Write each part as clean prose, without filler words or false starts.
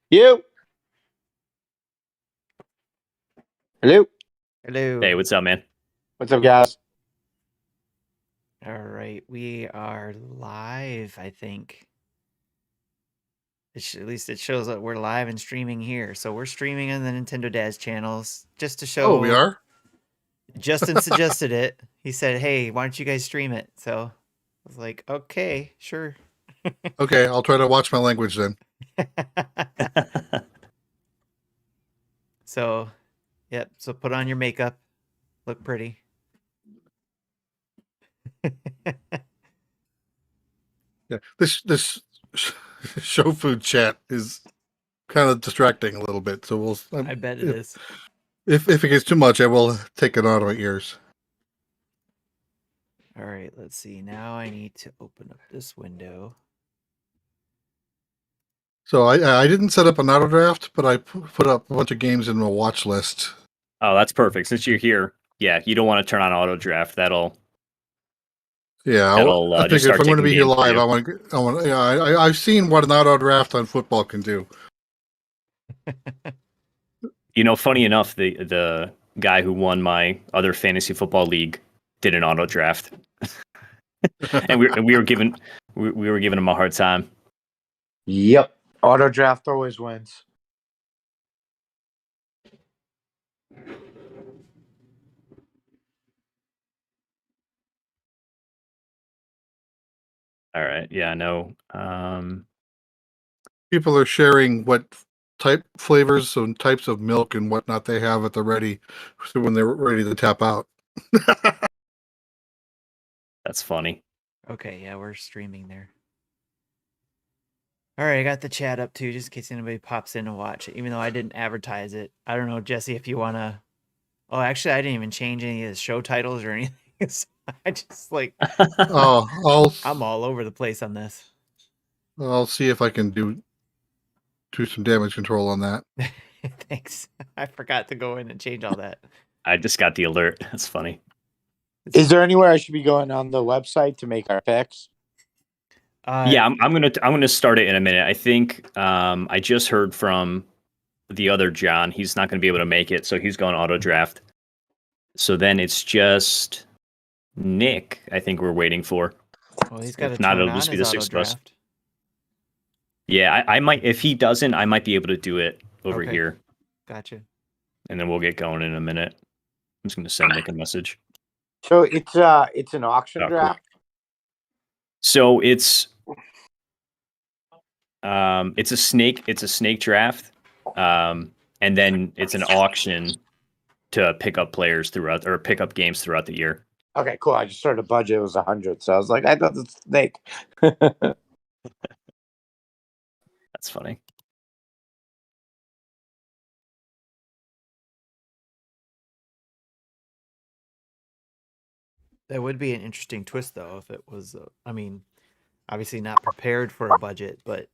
You. Hello. Hello. Hey, what's up, man? What's up, guys? All right, we are live, I think. At least it shows that we're live and streaming here. So we're streaming on the Nintendo Dad's channels just to show. Oh, we are? Justin suggested it. He said, hey, why don't you guys stream it? So I was like, okay, sure. Okay, I'll try to watch my language then. So, yep. So put on your makeup. Look pretty. Yeah, this show food chat is kind of distracting a little bit. So we'll. I bet it is. If it gets too much, I will take it out of my ears. All right, let's see. Now I need to open up this window. So I didn't set up an auto draft, but I put up a bunch of games in my watch list. Oh, that's perfect. Since you're here, yeah, you don't want to turn on auto draft. Yeah, I just figured if start I'm going to taking be here games for live, you. I've seen what an auto draft on football can do. You know, funny enough, the guy who won my other fantasy football league did an auto draft, and we were giving him a hard time. Yep. Auto draft always wins. All right, yeah, no. People are sharing what type flavors and types of milk and whatnot they have at the ready, so when they're ready to tap out. That's funny. Okay, yeah, we're streaming there. All right, I got the chat up too, just in case anybody pops in to watch it, even though I didn't advertise it. I don't know, Jesse, if you want to... Oh, actually, I didn't even change any of the show titles or anything. So I just, like... I'm all over the place on this. I'll see if I can do some damage control on that. Thanks. I forgot to go in and change all that. I just got the alert. That's funny. Is there anywhere I should be going on the website to make our picks? Yeah, I'm gonna start it in a minute. I think I just heard from the other John. He's not gonna be able to make it, so he's going auto draft. So then it's just Nick. I think we're waiting for. Well, he's got to not, turn it'll on just be his the auto six of us. draft. Yeah, I might. If he doesn't, I might be able to do it over Okay. here. Gotcha. And then we'll get going in a minute. I'm just gonna send Nick a message. So it's an auction draft. Cool. So it's a snake draft, and then it's an auction to pick up players throughout or pick up games throughout the year. Okay, cool. I just heard the budget was 100, so I was like, I thought it's snake. That's funny. That would be an interesting twist, though, if it was, I mean, obviously not prepared for a budget, but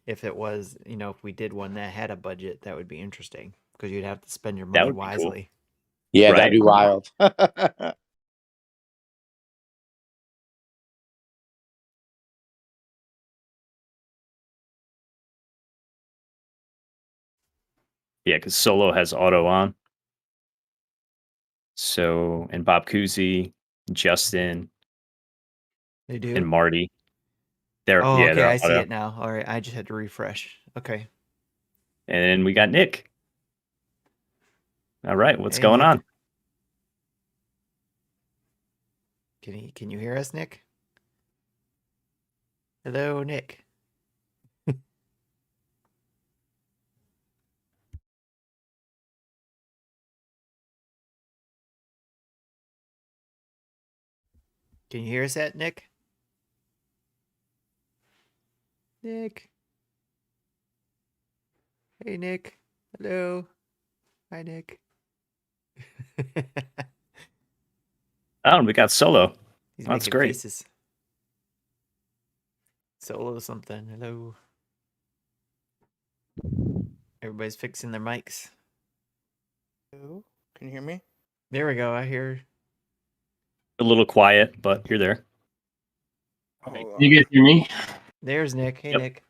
if it was, if we did one that had a budget, that would be interesting because you'd have to spend your money wisely. Cool. Yeah, right? That'd be wild. Yeah, because Solo has auto on. So, and Bob Cousy, Justin, They do? and Marty. They're okay, I see auto. it now. All right, I just had to refresh. Okay. And then we got Nick. All right, what's going on? Can you hear us, Nick? Hello, Nick. Can you hear us at Nick? Nick. Hey, Nick. Hello. Hi, Nick. Oh, we got Solo. He's That's making great. faces. Solo something. Hello. Everybody's fixing their mics. Hello? Can you hear me? There we go. I hear. A little quiet, but you're there. You guys hear me? There's Nick. Hey, Yep. Nick.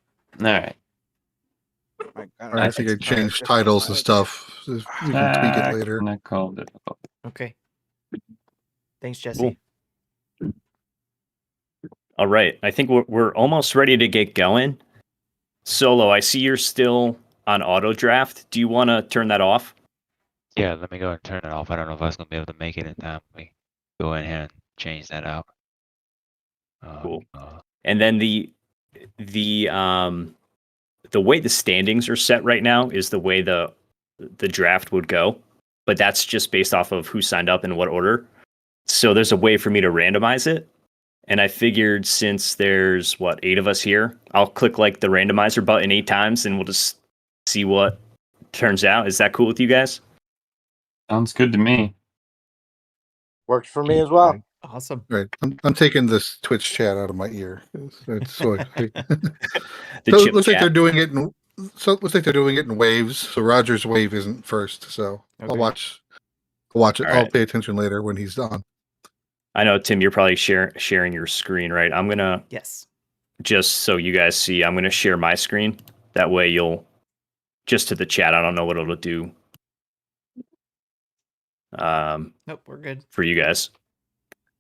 All right. I got All right, I think I changed titles and stuff. We can tweak it later. Technical difficulty. Okay. Thanks, Jesse. Cool. All right. I think we're almost ready to get going. Solo, I see you're still on auto draft. Do you want to turn that off? Yeah, let me go and turn it off. I don't know if I was gonna be able to make it in time. We go in here and change that out. Cool. And then the way the standings are set right now is the way the draft would go, but that's just based off of who signed up in what order. So there's a way for me to randomize it. And I figured since there's 8 of us here, I'll click like the randomizer button 8 times and we'll just see what turns out. Is that cool with you guys? Sounds good to me. Works for me as well. Awesome. Right. I'm taking this Twitch chat out of my ear. Looks like they're doing it in waves. So Roger's wave isn't first. So Okay. I'll watch it. All I'll right. pay attention later when he's on. I know, Tim, you're probably sharing your screen, right? I'm going to, Yes. just so you guys see, I'm going to share my screen. That way you'll, just to the chat, I don't know what it'll do Nope, we're good. for you guys.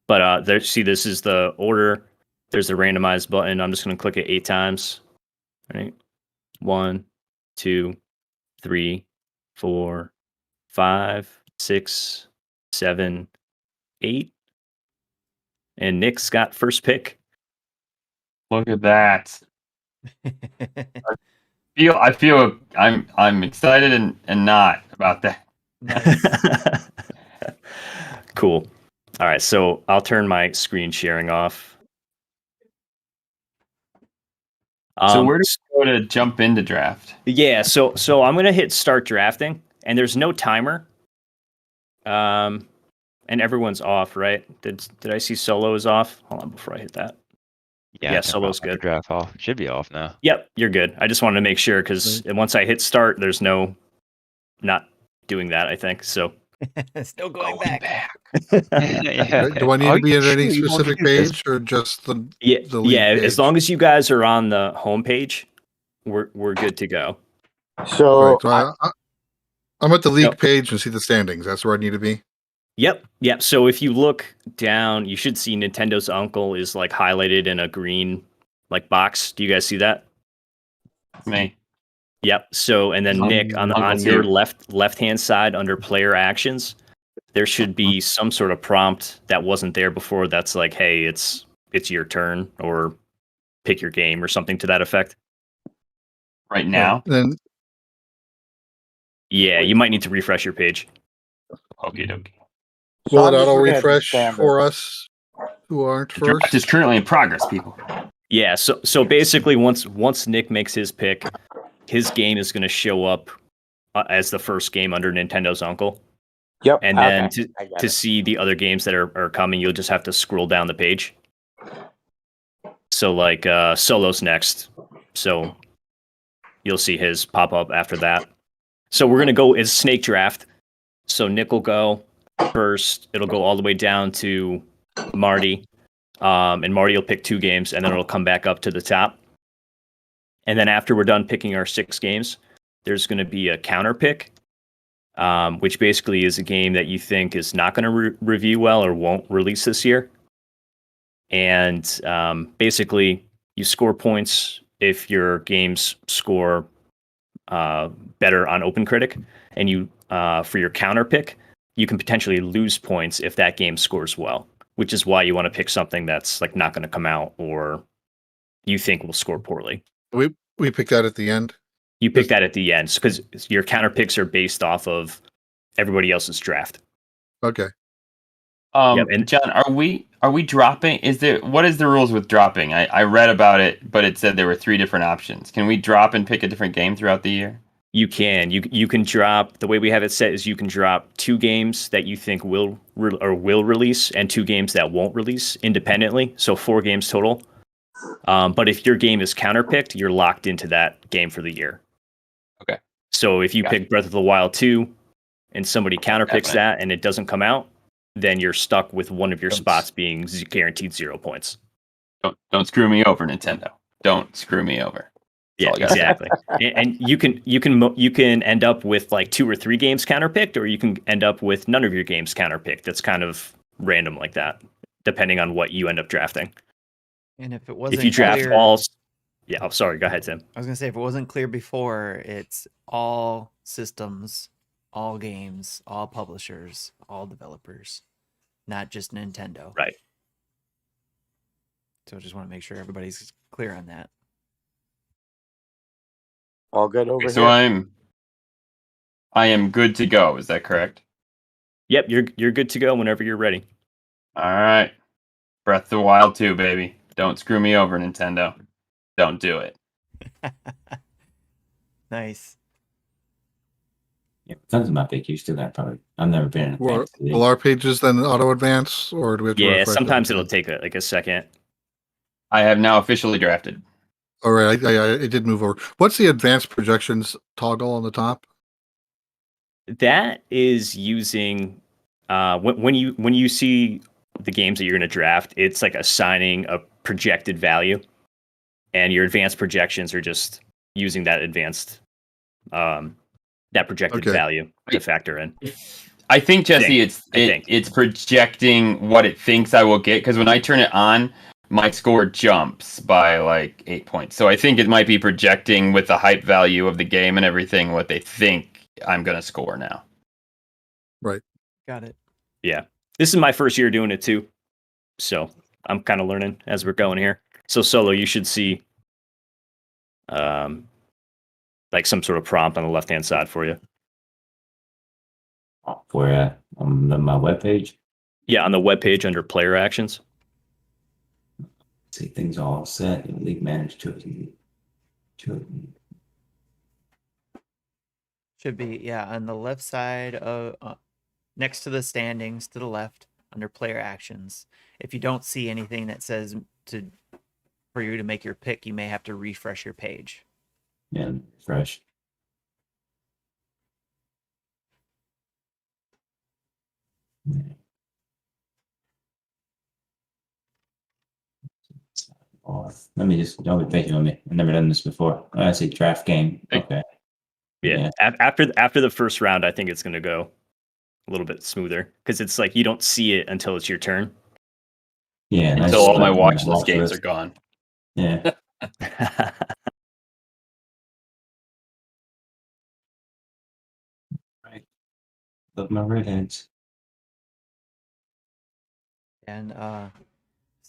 But see, this is the order. There's the randomize button. I'm just going to click it 8 times. All right. 1, 2, 3, 4, 5, 6, 7, 8. And Nick's got first pick. Look at that. I feel I'm excited and not about that. Nice. Cool. All right, so I'll turn my screen sharing off. So where do we go to jump into draft? Yeah, so I'm gonna hit start drafting, and there's no timer. And everyone's off, right? Did I see Solo is off? Hold on before I hit that. Yeah, Solo's good. Draft off. Should be off now. Yep, you're good. I just wanted to make sure because once I hit start, there's no not doing that. I think so. Still going back. Yeah. Do I need to be at any specific page or just the league yeah? page? As long as you guys are on the home page, we're good to go. So, Right, so I'm at the league page and see the standings. That's where I need to be. Yep. So if you look down, you should see Nintendo's Uncle is like highlighted in a green like box. Do you guys see that? Me. Yep. So and then Nick on your left hand side under player actions, there should be some sort of prompt that wasn't there before. That's like, hey, it's your turn, or pick your game, or something to that effect. Right now. Then Yeah, you might need to refresh your page. Okie dokie. will I'm it just auto looking at the refresh standard. for us who aren't The draft first? is currently in progress, people. Yeah. So basically, once Nick makes his pick, his game is going to show up as the first game under Nintendo's Uncle. Yep. And then okay, I get to it. see the other games that are coming, you'll just have to scroll down the page. So like Solo's next. So you'll see his pop up after that. So we're going to go as snake draft. So Nick will go first. It'll go all the way down to Marty. And Marty will pick 2 games, and then it'll come back up to the top. And then after we're done picking our 6 games, there's going to be a counter pick, which basically is a game that you think is not going to review well or won't release this year. And basically, you score points if your games score better on OpenCritic, and you for your counter pick, you can potentially lose points if that game scores well, which is why you want to pick something that's like not going to come out or you think will score poorly. We pick that at the end. You pick that at the end because your counter picks are based off of everybody else's draft. Okay. And John, are we dropping? What is the rules with dropping? I read about it, but it said there were 3 different options. Can we drop and pick a different game throughout the year? You can. You can drop. The way we have it set is you can drop 2 games that you think will release and 2 games that won't release independently. So 4 games total. But if your game is counterpicked, you're locked into that game for the year. Okay. So if you pick Breath of the Wild 2 and somebody counterpicks that and it doesn't come out, then you're stuck with one of your spots being guaranteed 0 points. Don't screw me over, Nintendo. Don't screw me over. Yeah, exactly. And you can end up with like 2 or 3 games counterpicked, or you can end up with none of your games counterpicked. That's kind of random like that, depending on what you end up drafting. And if it wasn't if you draft clear, all, yeah. Oh, sorry. Go ahead, Tim. I was gonna say if it wasn't clear before, it's all systems, all games, all publishers, all developers, not just Nintendo. Right. So I just want to make sure everybody's clear on that. All good over So here. I am good to go. Is that correct? Yep, you're good to go whenever you're ready. All right. Breath of the Wild 2, baby. Don't screw me over, Nintendo. Don't do it. Nice. Yeah, tons of my pick. You still got probably. I've never been in a Will fantasy. our pages then auto advance, or do we have to Yeah, refresh sometimes every it'll time? take a second. I have now officially drafted. All right, it did move over. What's the advanced projections toggle on the top? That is using when you see the games that you're going to draft, it's like assigning a projected value, and your advanced projections are just using that advanced that projected value to factor in. I think, Jesse, it's projecting what it thinks I will get, because when I turn it on, my score jumps by like 8 points. So I think it might be projecting with the hype value of the game and everything what they think I'm going to score now. Right. Got it. Yeah. This is my first year doing it too. So I'm kind of learning as we're going here. So Solo, you should see like some sort of prompt on the left-hand side for you. Where on my webpage? Yeah, on the webpage under player actions. See, things are all set. League manager Should be on the left side of next to the standings to the left under player actions. If you don't see anything that says for you to make your pick, you may have to refresh your page. Yeah, fresh. Let me just don't be patient with me. I've never done this before. I see draft game. Okay. Yeah. After the first round, I think it's going to go a little bit smoother, because it's like you don't see it until it's your turn. Yeah. Until all my watch list games are gone. Yeah. Right. Look, my redheads. And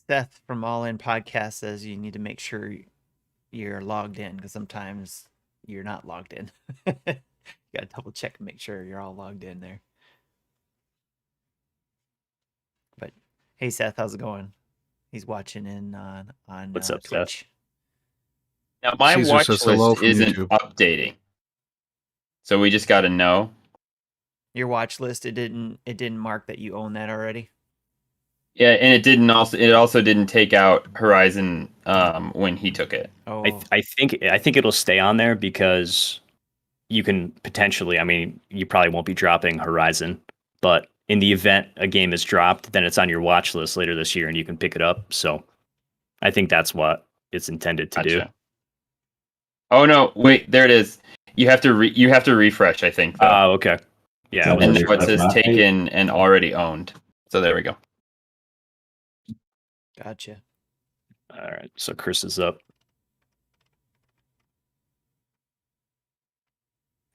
Seth from All In Podcast says you need to make sure you're logged in, because sometimes you're not logged in. You got to double check and make sure you're all logged in there. But hey, Seth, how's it going? He's watching in on What's up, Twitch. Seth? Now my Caesar watch says hello list from isn't YouTube. updating, so we just got to know. Your watch list, it didn't mark that you own that already. Yeah, and it also didn't take out Horizon when he took it. Oh, I think it'll stay on there because you can potentially, I mean, you probably won't be dropping Horizon, but in the event a game is dropped, then it's on your watch list later this year and you can pick it up. So I think that's what it's intended to do. Oh no, wait, there it is. You have to refresh, I think. Oh, okay. Yeah. And now it says taken and already owned. So there we go. gotcha. All right. So Chris is up.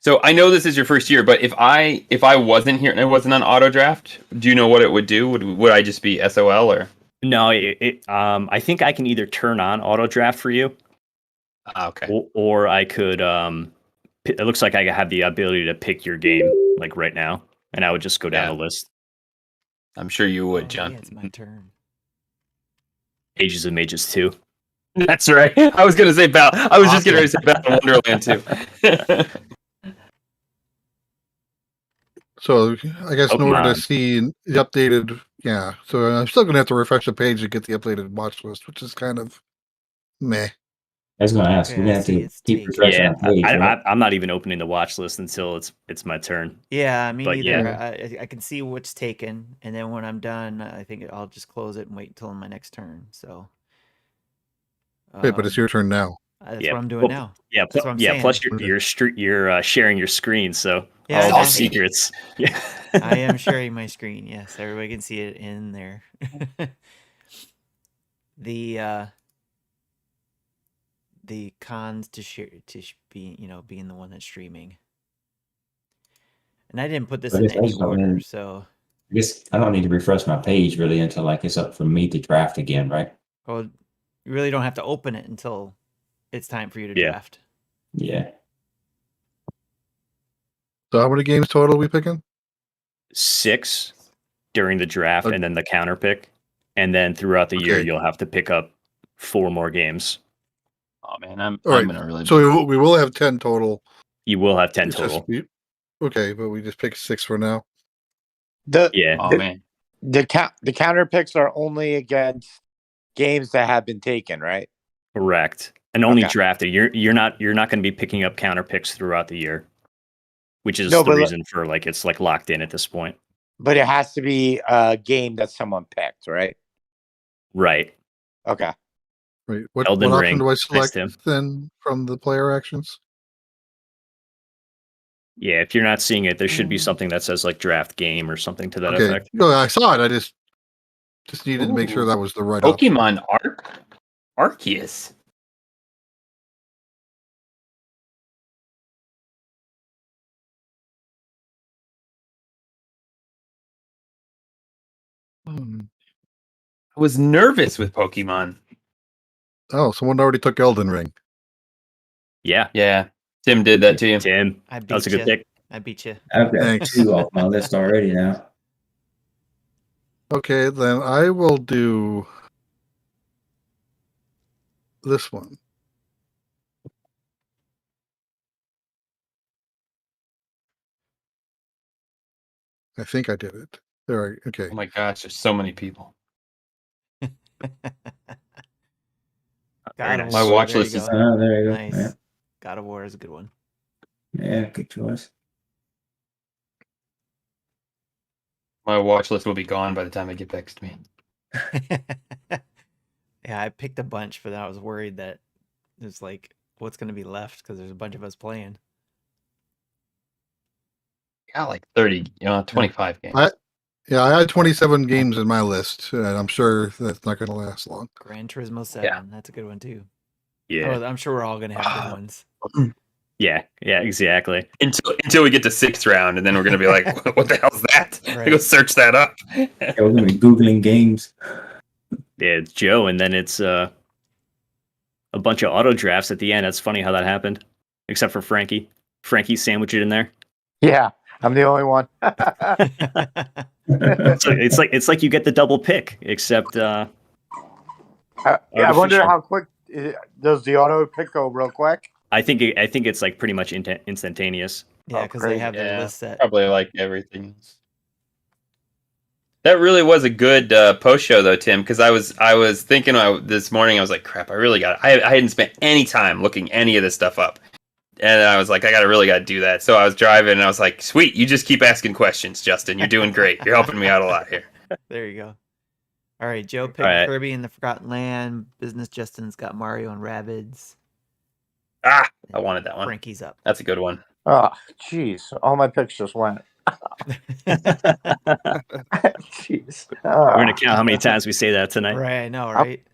So I know this is your first year, but if I wasn't here and it wasn't on auto draft, do you know what it would do? Would I just be SOL or? No, I think I can either turn on auto draft for you. Okay. Or I could it looks like I have the ability to pick your game like right now, and I would just go down the list. I'm sure you would, John. Yeah, it's my turn. Ages of Mages 2. That's right. I was gonna say I was just getting ready to say Battle Wonderland 2. So I guess in order to see the updated, so I'm still gonna have to refresh the page to get the updated watch list, which is kind of meh. I was gonna ask. We're gonna have to keep refreshing our page. I'm not even opening the watch list until it's my turn. Yeah, me neither. Yeah. I can see what's taken, and then when I'm done, I think I'll just close it and wait until my next turn. So. Wait, but it's your turn now. That's what I'm doing now. Yeah, That's what I'm saying. Plus you're sharing your screen, so Yeah, all I know. the secrets. Yeah, I am sharing my screen. Yes, everybody can see it in there. The cons to being the one that's streaming. And I didn't put this in any order, so I guess I don't need to refresh my page really until like it's up for me to draft again, right? well, you really don't have to open it until it's time for you to draft. Yeah. So how many games total are we picking? 6 during the draft, and then the counter pick, and then throughout the year you'll have to pick up 4 more games. Oh man, I'm All right. gonna really. So we will have 10 total. You will have 10 It's total. Okay, but we just picked 6 for now. Man, the counter picks are only against games that have been taken, right? Correct, and only drafted. You're not going to be picking up counter picks throughout the year, which is the reason for it's like locked in at this point. But it has to be a game that someone picked, right? Right. Okay. Right. What option do I select then from the player actions? Yeah, if you're not seeing it, there should be something that says like draft game or something to that effect. No, I saw it. I just needed to make sure that was the right Pokemon Arceus. I was nervous with Pokemon. Oh, someone already took Elden Ring. Yeah. Tim did that to you. Tim, that was a good pick. I beat you. I've got 2 off my list already now. Okay, then I will do this one. I think I did it. There. Okay. Oh my gosh, there's so many people. God of My War, watch there list you is. go. There you go. Nice. Yeah. God of War is a good one. Yeah, good choice. My watch list will be gone by the time it gets back to me. Yeah, I picked a bunch, but then I was worried that there's like what's going to be left because there's a bunch of us playing. Got like 25 games. I had 27 games in my list, and I'm sure that's not going to last long. Gran Turismo 7, Yeah. That's a good one too. Yeah. Oh, I'm sure we're all going to have good ones. Yeah, exactly. Until we get to 6th round, and then we're gonna be like, "What the hell's that?" Right. Go search that up. Yeah, we're gonna be googling games. Yeah, it's Joe, and then it's a bunch of auto drafts at the end. That's funny how that happened, except for Frankie. Frankie sandwiched it in there. Yeah, I'm the only one. So it's like you get the double pick, except I wonder how quick does the auto pick go? Real quick. I think it's like pretty much instantaneous. Yeah, because they have their list set. Probably like everything. That really was a good post show though, Tim. Because I was thinking this morning, I was like, crap, I hadn't spent any time looking any of this stuff up, and I was like, I really got to do that. So I was driving, and I was like, sweet, you just keep asking questions, Justin. You're doing great. You're helping me out a lot here. There you go. All right, Joe picked Kirby and the Forgotten Land. Business Justin's got Mario and Rabbids. I wanted that one. Frankie's up. That's a good one. Oh, jeez. All my picks just went. Jeez. We're going to count how many times we say that tonight. Right, I know, right?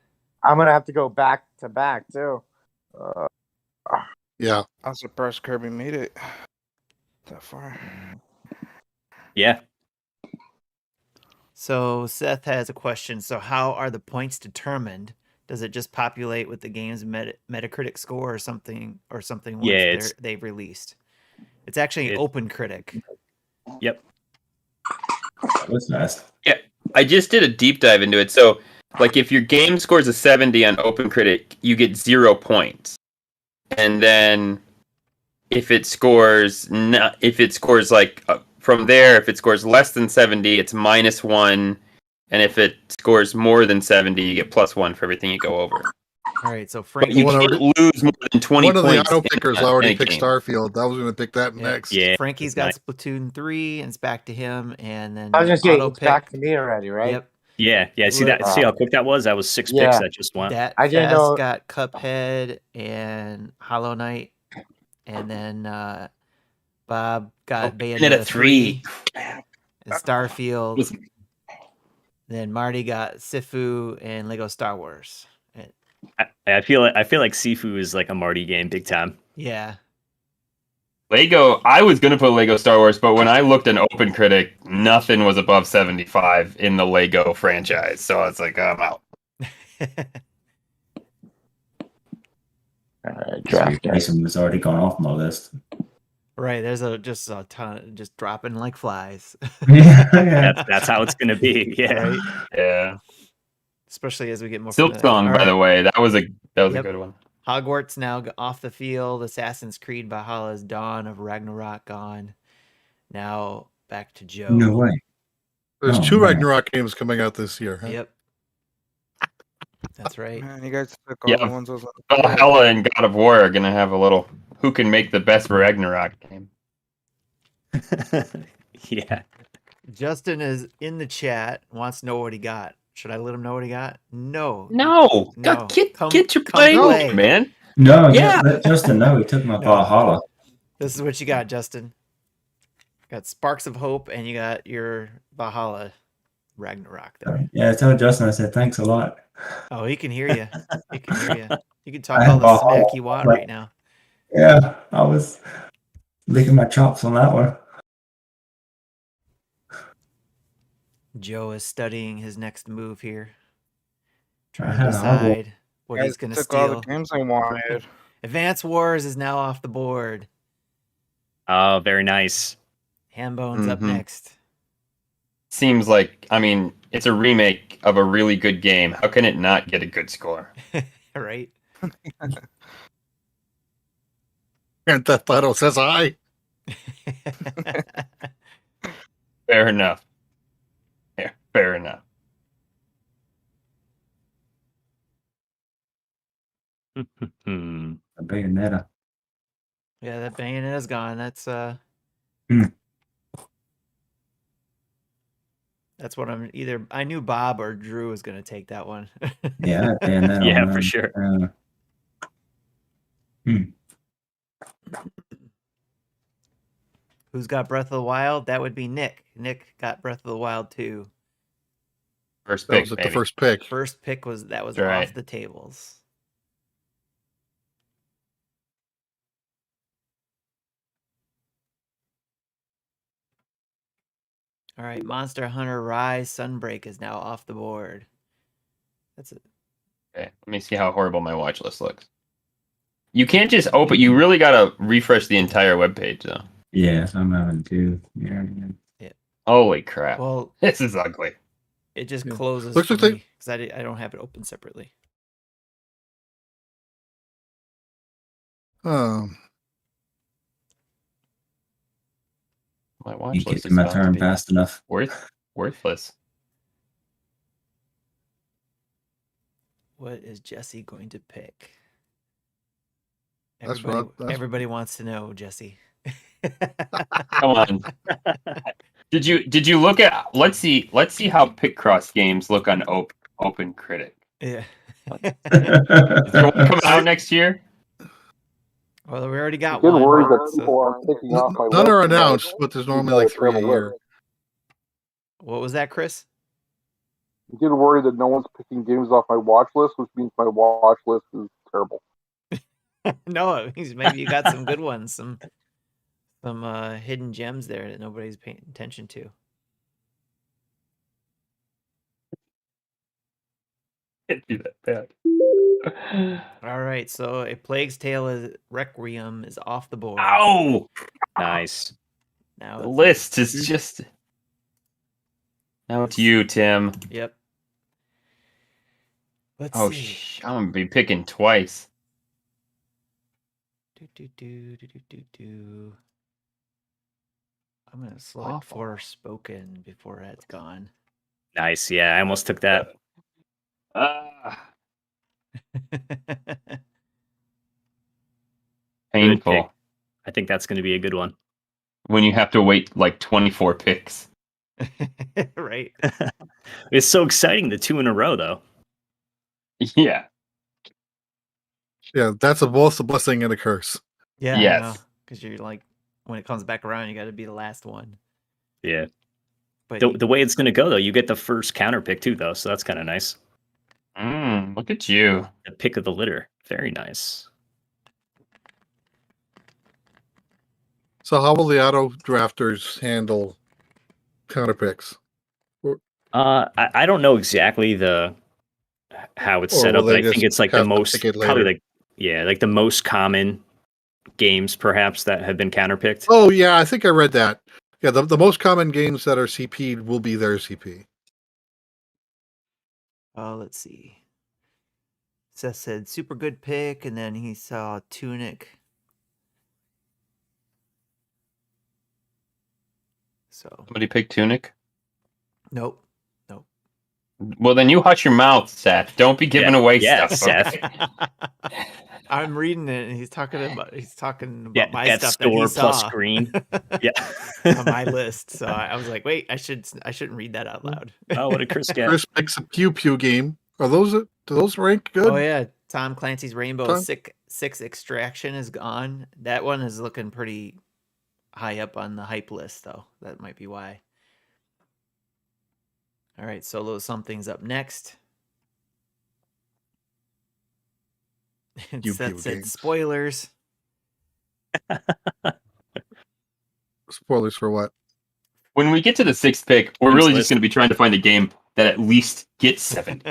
I'm going to have to go back to back, too. Yeah. I'm surprised Kirby made it that far. Yeah. So Seth has a question. So how are the points determined? Does it just populate with the game's Metacritic score or something once they've released? It's actually Open Critic. Yep. That's nice. Yeah, I just did a deep dive into it. So, like, if your game scores a 70 on Open Critic, you get 0 points, and then if it scores like from there, if it scores less than 70, it's -1. And if it scores more than 70, you get +1 for everything you go over. All right, so But Frankie, you can't lose more than 20 One of points. the auto pickers already picked game. Starfield. I was going to pick that next. Yeah. Frankie's got Splatoon 3, and it's back to him. And then I was going to say, auto it's back to me already, right? Yep. Yeah. See that? See how quick that was? That was 6 picks that just went. That I didn't Fest know- got Cuphead and Hollow Knight, and then Bob got Bayonetta 3 and Starfield. Then Marty got Sifu and Lego Star Wars. I feel like Sifu is like a Marty game, big time. Yeah. Lego, I was gonna put Lego Star Wars, but when I looked in Open Critic, nothing was above 75 in the Lego franchise. So I was like, I'm out. Draft Jason was already gone off my list. Right, there's just a ton just dropping like flies. That's how it's gonna be. Yeah. Right? Yeah. Especially as we get more Silk Song, by the way, that was a good one. Hogwarts now off the field. Assassin's Creed Valhalla's Dawn of Ragnarok gone. Now back to Joe. No way. There's 2 Ragnarok games coming out this year. Huh? Yep. That's right. Man, you guys took all the ones I was Valhalla and God of War are gonna have a little who can make the best Ragnarok game. Yeah. Justin is in the chat, wants to know what he got. Should I let him know what he got? No. Get your play, man. No, let Justin know he took my Valhalla. This is what you got, Justin. Got Sparks of Hope, and you got your Valhalla Ragnarok there. Yeah, I told Justin, I said, thanks a lot. Oh, he can hear you. He can hear you. You can talk all the smack you want right now. Yeah, I was licking my chops on that one. Joe is studying his next move here. Trying to decide what he's going to took all steal. the games I wanted. Advance Wars is now off the board. Oh, very nice. Hambone's up next. Seems like, I mean, it's a remake of a really good game. How can it not get a good score? Right? Grand Theft Auto says I. Fair enough. Yeah, fair enough. A Bayonetta. Yeah, that Bayonetta's gone. That's that's what I'm either. I knew Bob or Drew was going to take that one. Yeah, Bayonetta. Yeah, for sure. Who's got Breath of the Wild? That would be Nick. Nick got Breath of the Wild too. First That pick. was the first pick. First pick was right. off the tables. All right, Monster Hunter Rise Sunbreak is now off the board. That's it. Okay, let me see how horrible my watch list looks. You can't just open. You really gotta refresh the entire webpage, though. Yeah, I'm having to. Yeah. Holy crap! Well, this is ugly. It just closes Looks for like me because I don't have it open separately. My watch You list get is to my about to turn be fast enough. worthless. What is Jesse going to pick? That's Everybody wants to know, Jesse. Come on. Did you look at? Let's see how Picross games look on Open Critic. Yeah. Is there one coming out next year? Well, we already got Good one. worry that people are taking off my None list are and announced, but there's normally like 3 a year. What was that, Chris? I'm getting worried that no one's picking games off my watch list, which means my watch list is terrible. No, it means maybe you got some good ones, some hidden gems there that nobody's paying attention to. Can't do that bad. All right, so A Plague's Tale is Requiem is off the board. Ow! Nice. Now The list is just. Now it's you, Tim. Yep. Let's see. I'm gonna be picking twice. I'm gonna select Forspoken before that's gone. Nice. Yeah, I almost took that. Painful. I think that's going to be a good one. When you have to wait like 24 picks. Right. It's so exciting, the 2 in a row, though. Yeah. Yeah, that's both a blessing and a curse. Yeah, Yes. because you're like, when it comes back around, you got to be the last one. Yeah. But The way it's going to go, though, you get the first counter pick, too, though, so that's kind of nice. Look at you. The pick of the litter. Very nice. So how will the auto drafters handle counter picks? I don't know exactly how it's Or set will up, but they I think just it's like the have to most pick it probably later? like the most common games perhaps that have been counterpicked. Oh yeah, I think I read that. Yeah, the most common games that are CP'd will be their CP. oh, let's see. Seth said super good pick, and then he saw Tunic. So Somebody pick Tunic? nope. Well, then you hush your mouth, Seth. Don't be giving away stuff. Seth. Okay? I'm reading it, and he's talking about my that stuff store that he plus saw. screen. Yeah. On my list. So I was like, wait, I shouldn't read that out loud. Oh, what a Chris get. Chris picks a Pew Pew game. Do those rank good? Oh yeah, Tom Clancy's Rainbow Tom? Six Extraction is gone. That one is looking pretty high up on the hype list, though. That might be why. All right, Solo Something's up next. And Pew Seth Pew said games. spoilers. Spoilers for what? When we get to the 6th pick, we're really just going to be trying to find a game that at least gets 7.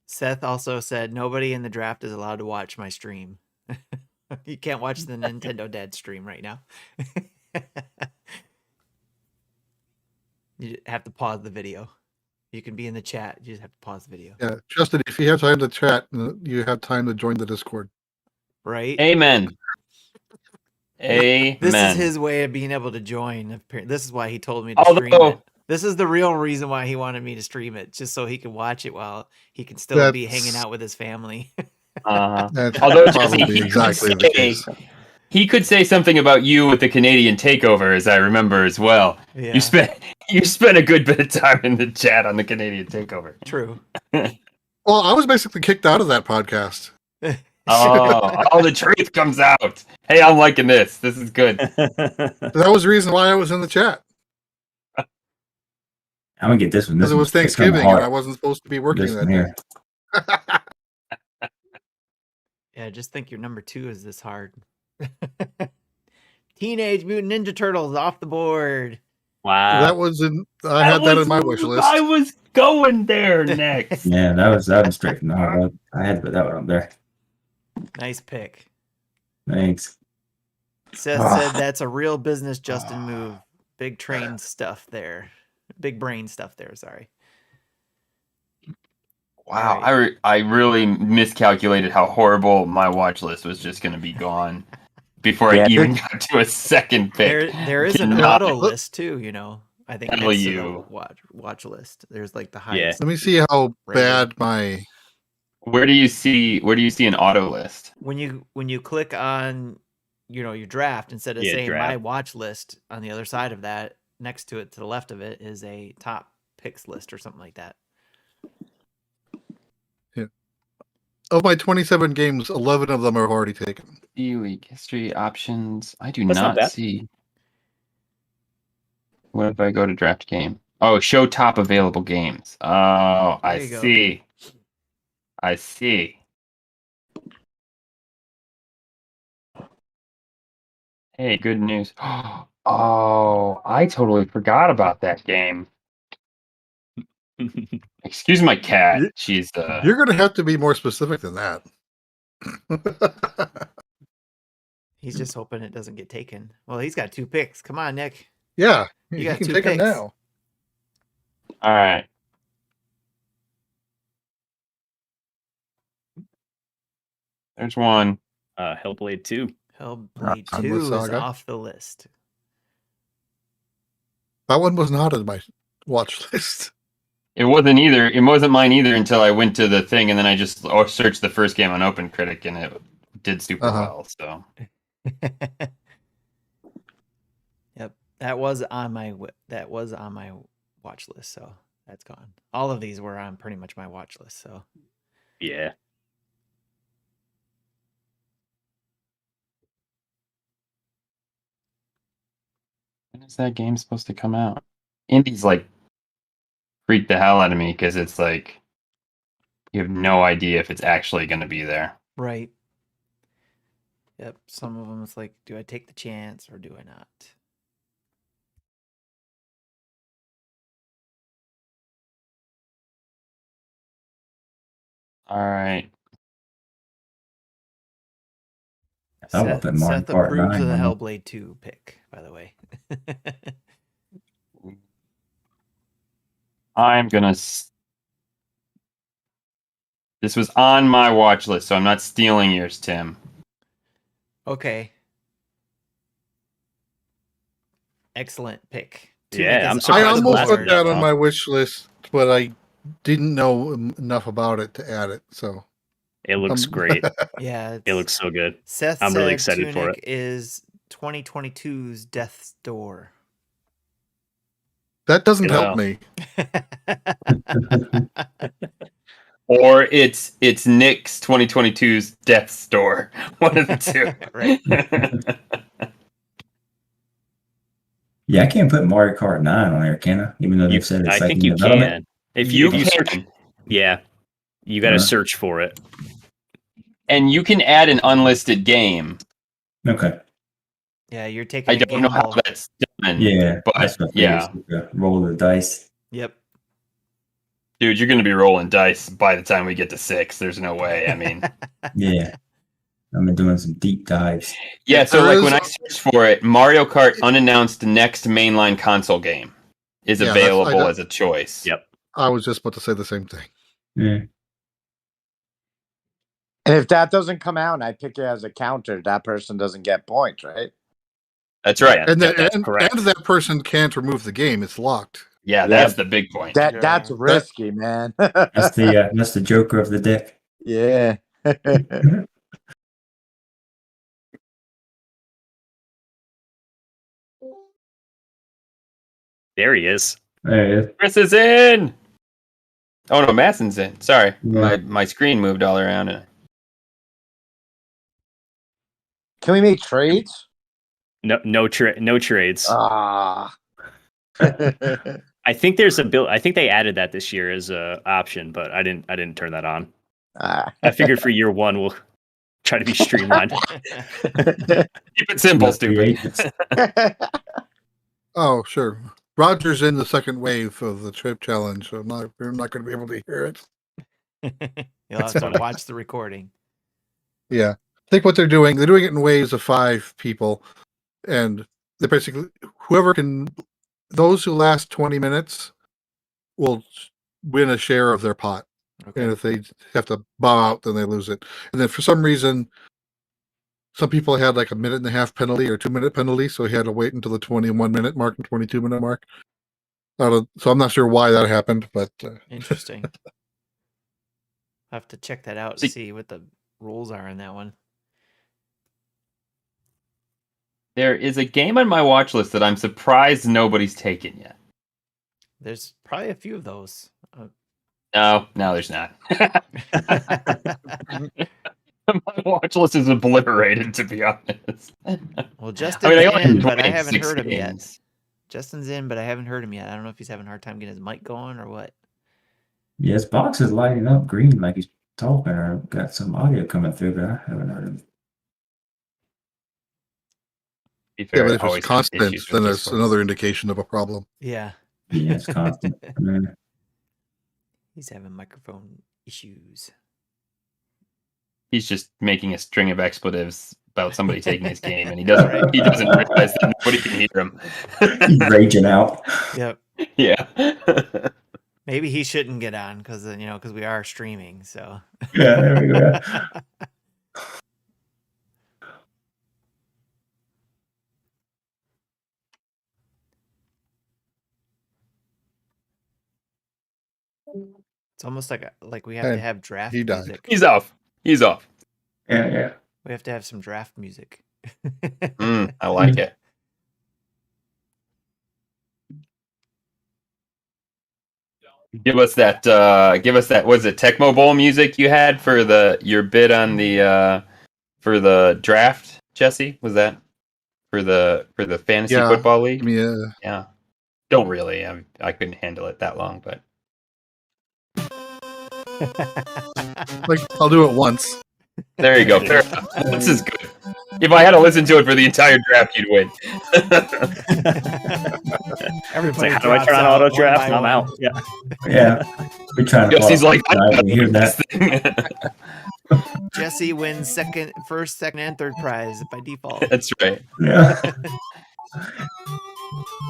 Seth also said nobody in the draft is allowed to watch my stream. You can't watch the Nintendo Dad stream right now. You have to pause the video. You can be in the chat. You just have to pause the video. Yeah, Justin, if you have time to chat, you have time to join the Discord. Right? Amen. Amen. This is his way of being able to join. This is why he told me to stream it. This is the real reason why he wanted me to stream it, just so he can watch it while he can still be hanging out with his family. That's Although probably exactly the case. He could say something about you with the Canadian takeover, as I remember as well. Yeah. You spent a good bit of time in the chat on the Canadian takeover. True. Well, I was basically kicked out of that podcast. Oh, the truth comes out. Hey, I'm liking this. This is good. That was the reason why I was in the chat. I'm gonna get this one. Because it was Thanksgiving and I wasn't supposed to be working that day. Yeah, just think your number 2 is this hard. Teenage Mutant Ninja Turtles off the board. Wow. I had that in my wish list. I was going there next. Yeah, that was straight from the heart. I had to put that one up there. Nice pick. Thanks. Seth said that's a real business Justin move. Big train stuff there. Big brain stuff there, sorry. Wow, right. I really miscalculated how horrible my watch list was just going to be gone before I even got to a second pick. There is an auto list too, you know. I think next to the watch list. There's like the highest. Let me see how bad my. Where do you see an auto list? When you click on your draft, instead of saying my watch list, on the other side of that, next to it to the left of it is a top picks list or something like that. Yeah. Of my 27 games, 11 of them are already taken. E-League history options. I do not see. What if I go to draft game? Oh, show top available games. Oh, I see. I see. Hey, good news. Oh, I totally forgot about that game. Excuse my cat. She's You're going to have to be more specific than that. He's just hoping it doesn't get taken. Well, he's got 2 picks. Come on, Nick. Yeah, you got can 2 take picks them now. All right. There's one. Hellblade 2. Hellblade 2 is off the list. That one was not on my watch list. It wasn't either. It wasn't mine either until I went to the thing, and then I just searched the first game on OpenCritic, and it did super well. So. Yep, That was on my watch list, so that's gone. All of these were on pretty much my watch list, so Yeah. When is that game supposed to come out? Indies like freak the hell out of me because it's like you have no idea if it's actually going to be there. right. Yep, some of them it's like, do I take the chance or do I not? All right. I want to put Mario Seth Kart approves 9 of the on it. Hellblade 2 pick, by the way. I'm going to... This was on my watch list, so I'm not stealing yours, Tim. Okay. Excellent pick. Yeah, I'm I surprised almost Last put that on Huh? my wish list, but I didn't know enough about it to add it. So It looks great. Yeah, It looks so good. Seth I'm said really excited for Tunic it. is 2022's Death's Door. that doesn't Well. help me. Or it's Nick's 2022's Death's Door. One of the two. Right. Yeah, I can't put Mario Kart 9 on there, can I? Even though they've said it's I like think in you development. can. If You you search, can. yeah, you got to Uh-huh. search for it. And you can add an unlisted game. Okay. Yeah, you're taking I a don't know how gamble. that's done. Yeah, But that's what yeah. roll the dice. Yep. Dude, you're going to be rolling dice by the time we get to 6. There's no way. I mean, Yeah. I've been doing some deep dives. yeah. So, There like, is- when I searched for it, Mario Kart unannounced next mainline console game is Yeah, that's- I available got- as a choice. Yep. I was just about to say the same thing. Yeah. And if that doesn't come out and I pick it as a counter, that person doesn't get points, right? That's right. Yeah, And that's and correct. that person can't remove the game; it's locked. Yeah, that's the big point. That's Yeah. risky, man. That's the Joker of the deck. Yeah. There he is. There it is. Chris is in. Oh no, Masson's in. Sorry, Yeah. my screen moved all around. And... Can we make trades? No trades. Ah. I think there's a bill. I think they added that this year as a option, but I didn't turn that on. I figured for year one we'll try to be streamlined. Keep it simple, stupid. Oh, sure. Roger's in the second wave of the trip challenge, so we're not going to be able to hear it. You'll have to watch the recording. Yeah. I think what they're doing it in waves of 5 people, and they basically those who last 20 minutes will win a share of their pot. Okay. And if they have to bow out, then they lose it. And then for some reason, some people had like a 1.5-minute penalty or 2-minute penalty, so he had to wait until the 21-minute mark and 22-minute mark. So I'm not sure why that happened, but Interesting. I'll have to check that out and see what the rules are in that one. There is a game on my watch list that I'm surprised nobody's taken yet. There's probably a few of those. No, there's not. My watch list is obliterated, to be honest. Well, Justin's I only in, but I played haven't 6 heard him yet. games. Justin's in, but I haven't heard him yet. I don't know if he's having a hard time getting his mic going or what. Yeah, his box is lighting up green like he's talking or got some audio coming through, but I haven't heard him. Be fair, yeah, but I if always it's have constant, issues with then that's Discord. another indication of a problem. Yeah. Yeah, it's constant. Yeah. He's having microphone issues. He's just making a string of expletives about somebody taking his game, and he doesn't realize that nobody can hear him. He's raging out. Yep. Yeah. Maybe he shouldn't get on because we are streaming. So Yeah, there we go. it's almost like we have to have draft he died. music. He's off. Yeah. We have to have some draft music. I like it. Give us that. Was it Tecmo Bowl music you had for your bid on the for the draft, Jesse? Was that for the fantasy football league? Yeah. Don't really. I couldn't handle it that long, but Like, I'll do it once. there you go. Fair enough. This is good. If I had to listen to it for the entire draft, you'd win. Everybody, how do I turn on auto draft? And I'm out. Yeah. Yeah. We're trying to Jesse's like, I I hear this that. thing. Jesse wins first, second, and third prize by default. That's right. Yeah.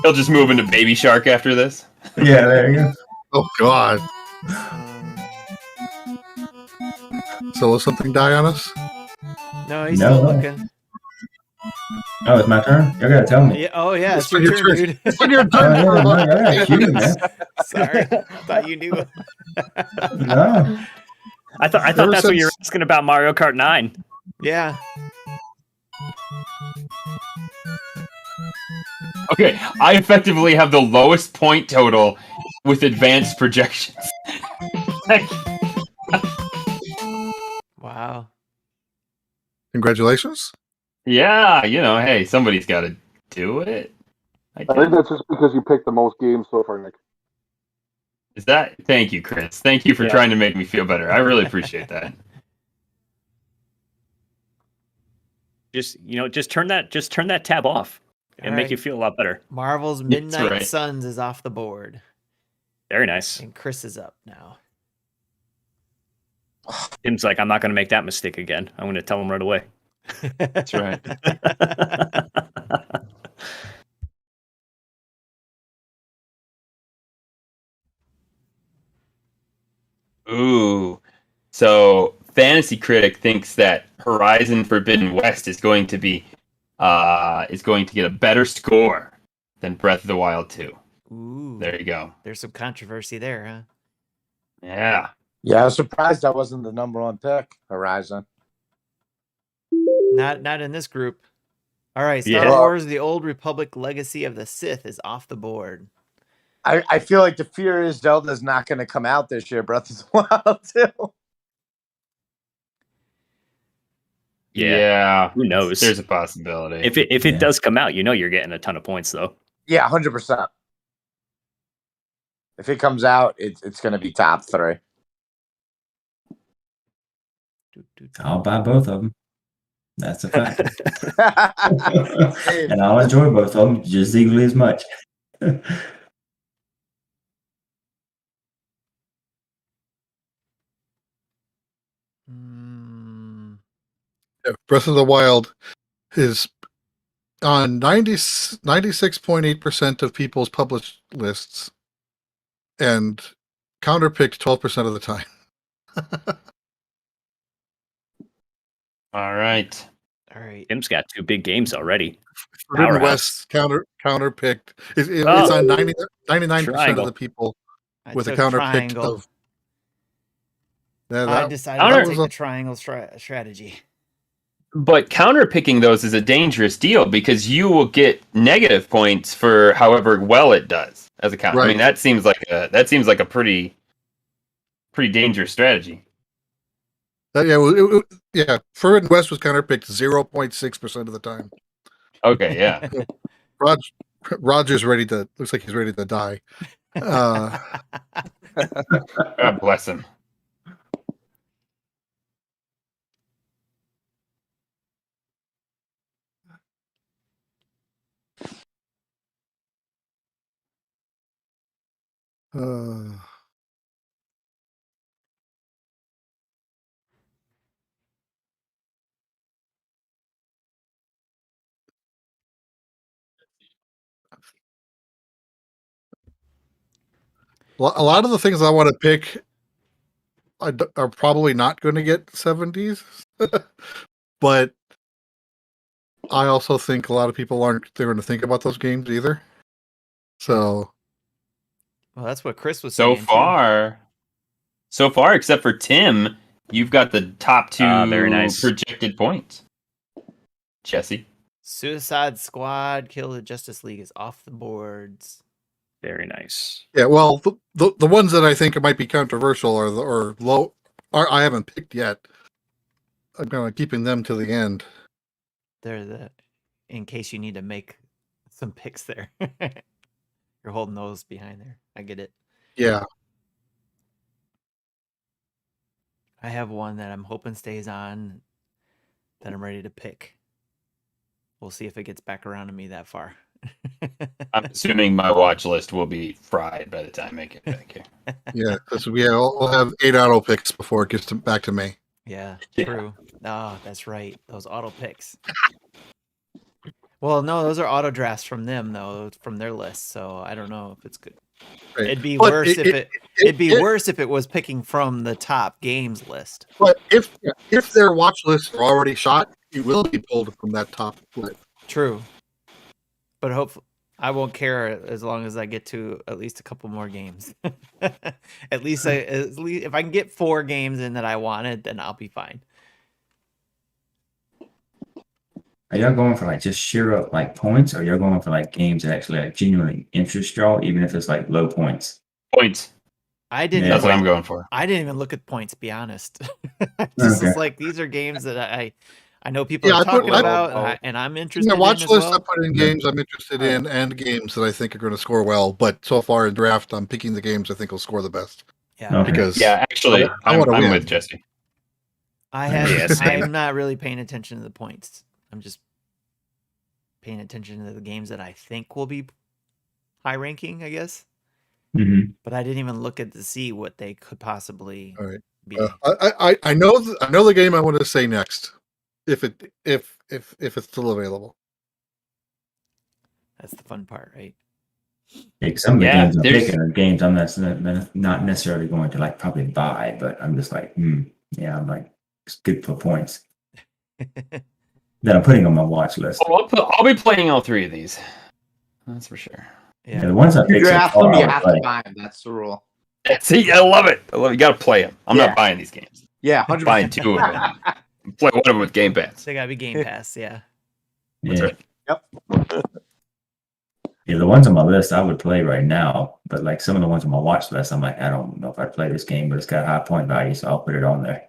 He'll just move into Baby Shark after this. Yeah, there you go. Oh God. So will something die on us? No, he's No. still looking. Oh, it's my turn? You gotta tell me. Yeah, oh yeah, it's It's your your turn, turn. dude. It's on your Oh, turn. yeah, no, yeah, cue, man. Sorry, thought you knew. No. I thought Ever that's what you were since- asking about Mario Kart 9. Yeah. Okay, I effectively have the lowest point total with advanced projections. Wow. Congratulations. Yeah, hey, somebody's got to do it. I think that's just because you picked the most games so far, Nick. Is that? Thank you, Chris. Thank you for Yeah. trying to make me feel better. I really appreciate that. Just turn that tab off and All make right. you feel a lot better. Marvel's Midnight right. Suns is off the board, Very nice. and Chris is up now. Tim's like, I'm not going to make that mistake again. I'm going to tell him right away. That's right. Ooh. So Fantasy Critic thinks that Horizon Forbidden West is going to get a better score than Breath of the Wild 2. Ooh. There you go. There's some controversy there, huh? Yeah. Yeah, I was surprised that wasn't the number one pick, Horizon. Not in this group. All right, Star Yeah. Wars: The Old Republic: Legacy of the Sith is off the board. I feel like the fear is Zelda's not going to come out this year, Breath of the Wild 2. Yeah. Who knows? There's a possibility. If it does come out, you're getting a ton of points though. Yeah, 100%. If it comes out, it's going to be top 3. I'll buy both of them. That's a fact. And I'll enjoy both of them just equally as much. Breath of the Wild is on 96.8% of people's published lists and counterpicked 12% of the time. All right. All right. Tim's got 2 big games already. Forbidden Powerhouse. West counterpicked. It's on 99% Triangle. of the people I with a took counterpicked triangle. of. Yeah, I that, decided that to was take a- the triangle strategy. But counterpicking those is a dangerous deal because you will get negative points for however well it does as a counter. I mean, Right. that seems like a pretty dangerous strategy. yeah. Forbidden West was counterpicked 0.6% of the time. Okay, yeah. Roger's looks like he's ready to die. God bless him. Uh, a lot of the things I want to pick are probably not going to get 70s, but I also think a lot of people aren't going to think about those games either. So Well, that's what Chris was So saying. far, except for Tim, you've got the top 2 very nice. projected points. Jesse. Suicide Squad: Kill the Justice League is off the boards. Very nice. Yeah, well, the ones that I think might be controversial or low I haven't picked yet. I'm kind of keeping them to the end. They're in case you need to make some picks there. You're holding those behind there. I get it. Yeah. I have one that I'm hoping stays on that I'm ready to pick. We'll see if it gets back around to me that far. I'm assuming my watch list will be fried by the time I get back here. Yeah, because we'll have 8 auto picks before it gets back to me. Yeah, true. Oh, that's right. Those auto picks. Well, no, those are auto drafts from them though, from their list. So I don't know if it's good. Right. It'd be But worse it'd be worse if it was picking from the top games list. But if their watch lists are already shot, it will be pulled from that top list. True. But hopefully I won't care as long as I get to at least a couple more games. at least if I can get 4 games in that I wanted, then I'll be fine. Are y'all going for like just sheer up like points, or y'all going for like games that actually like genuinely interest y'all, even if it's like low points? Points. I didn't. That's what I'm going for. I didn't even look at points. Be honest. Just is like these are games that I know people are talking about, and I'm interested. In the watch in list, well. I put in games I'm interested in and games that I think are going to score well. But so far in draft, I'm picking the games I think will score the best. Yeah. Because actually, I'm with Jesse. I'm not really paying attention to the points. I'm just paying attention to the games that I think will be high ranking, I guess. Mm-hmm. But I didn't even look at to see what they could possibly be. I know the game I want to say next, if it's still available. That's the fun part, right? Yeah, some of the games I'm picking are games I'm not necessarily going to like probably buy, but I'm just like, yeah, I'm like, it's good for points. That I'm putting on my watch list. I'll be playing all 3 of these. That's for sure. Yeah, the ones I picked so far, you have to buy them. That's the rule. See, I love it. You got to play them. I'm not buying these games. Yeah, 100%. Buying 2 of them. Play one of them with Game Pass. They gotta be Game Pass. Yeah. That's right. Yep. Yeah, the ones on my list I would play right now, but like some of the ones on my watch list, I'm like, I don't know if I'd play this game, but it's got high point value, so I'll put it on there.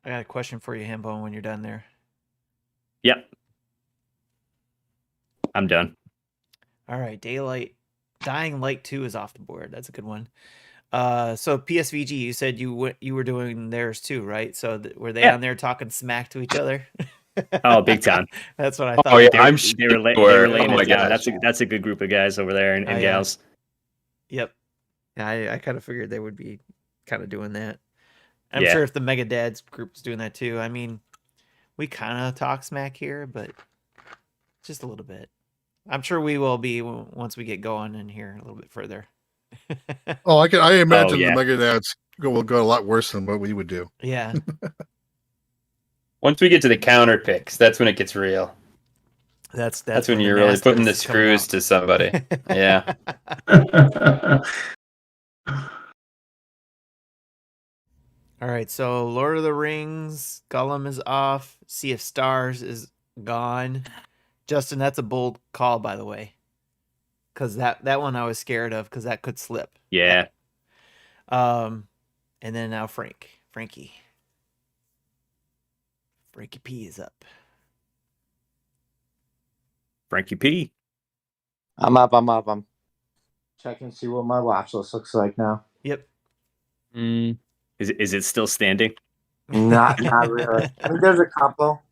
I got a question for you, Hambone, when you're done there. Yep. I'm done. All right, Dying Light 2 is off the board. That's a good one. So PSVG, you said you were doing theirs too, right? So were they on there talking smack to each other? Oh, big time. That's what I thought. Oh yeah, they were laying it down. gosh. That's a good group of guys over there and gals. Yep. Yeah, I kind of figured they would be kind of doing that. I'm sure if the Mega Dads group is doing that too. I mean, we kind of talk smack here, but just a little bit. I'm sure we will be once we get going in here a little bit further. I imagine the Mega Dads will go a lot worse than what we would do. Yeah. Once we get to the counter picks, that's when it gets real. That's when you're really putting the screws to somebody. Yeah. All right, so Lord of the Rings, Gollum is off. Sea of Stars is gone. Justin, that's a bold call, by the way, because that one I was scared of because that could slip. Yeah. And then now Frankie P is up. Frankie P. I'm up. I'm checking to see what my watch list looks like now. Yep. Is it still standing? Not really. I mean, there's a couple.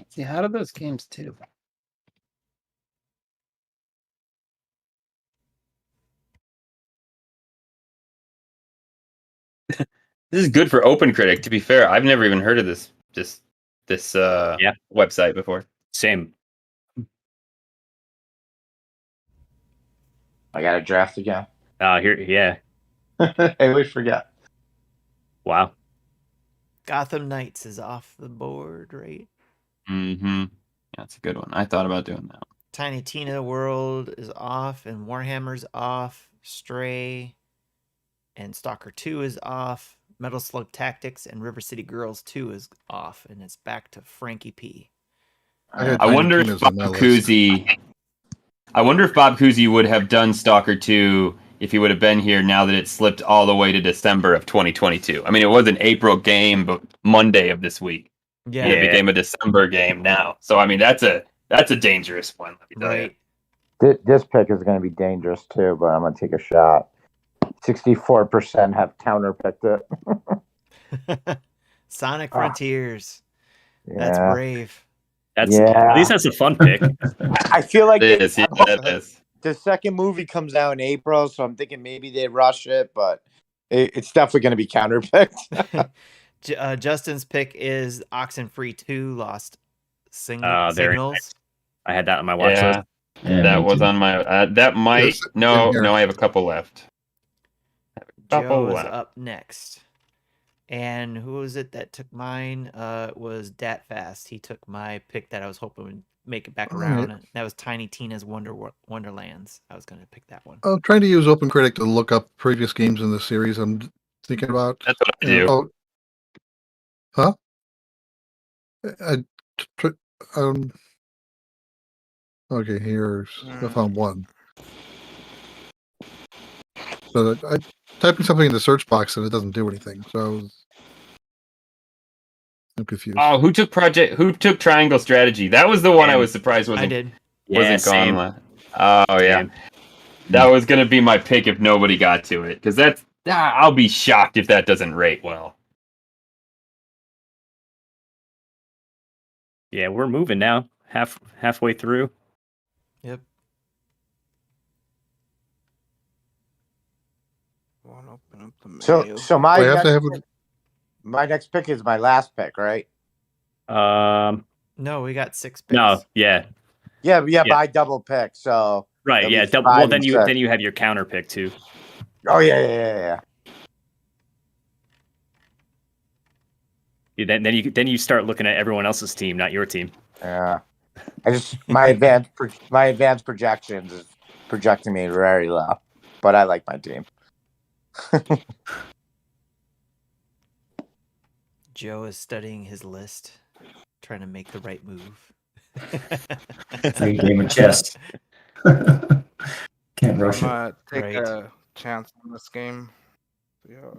See, how do those games too? This is good for OpenCritic. To be fair, I've never even heard of this website before. Same. I got to draft again. Yeah. I always forget. Wow. Gotham Knights is off the board, right? Mm-hmm. That's a good one. I thought about doing that. Tiny Tina World is off, and Warhammer's off. Stray and Stalker 2 is off. Metal Slug Tactics and River City Girls 2 is off, and it's back to Frankie P. I wonder if Bob Cousy would have done Stalker 2 if he would have been here now that it slipped all the way to December of 2022. I mean, it was an April game, but Monday of this week. Yeah. And it became a December game now. So, I mean, that's a dangerous one. Let me tell you. This pick is going to be dangerous too, but I'm going to take a shot. 64% have counterpicked it. Sonic Frontiers. Yeah. That's brave. At least that's a fun pick. I feel like it is. The second movie comes out in April, so I'm thinking maybe they rush it, but it's definitely going to be counterpicked. Justin's pick is Oxenfree 2 Lost Signals. Nice. I had that on my watch list. Yeah, that was on my. That might. No, I have a couple left. Joe is up next. And who was it that took mine? It was Dat Fast. He took my pick that I was hoping would make it back around. Right. That was Tiny Tina's Wonderlands. I was going to pick that one. I'm trying to use OpenCritic to look up previous games in the series I'm thinking about. That's what I do. Huh? Okay, here's I found one. So I typing something in the search box and it doesn't do anything. So I'm confused. Oh, who took Triangle Strategy? That was the one I was surprised wasn't. I did. Wasn't gone. Oh yeah, that was gonna be my pick if nobody got to it, because that's. I'll be shocked if that doesn't rate well. Yeah, we're moving now. Halfway through. Yep. Open up the menu. So my next pick is my last pick, right? No, we got 6 picks. No, yeah. Yeah, but I double pick, so right, yeah. Well, then you have your counter pick too. Oh yeah. Then you start looking at everyone else's team, not your team. Yeah, my advanced projections is projecting me very low, but I like my team. Joe is studying his list, trying to make the right move. It's like a game of chess. Can't rush I'm it. take a chance on this game. Yeah.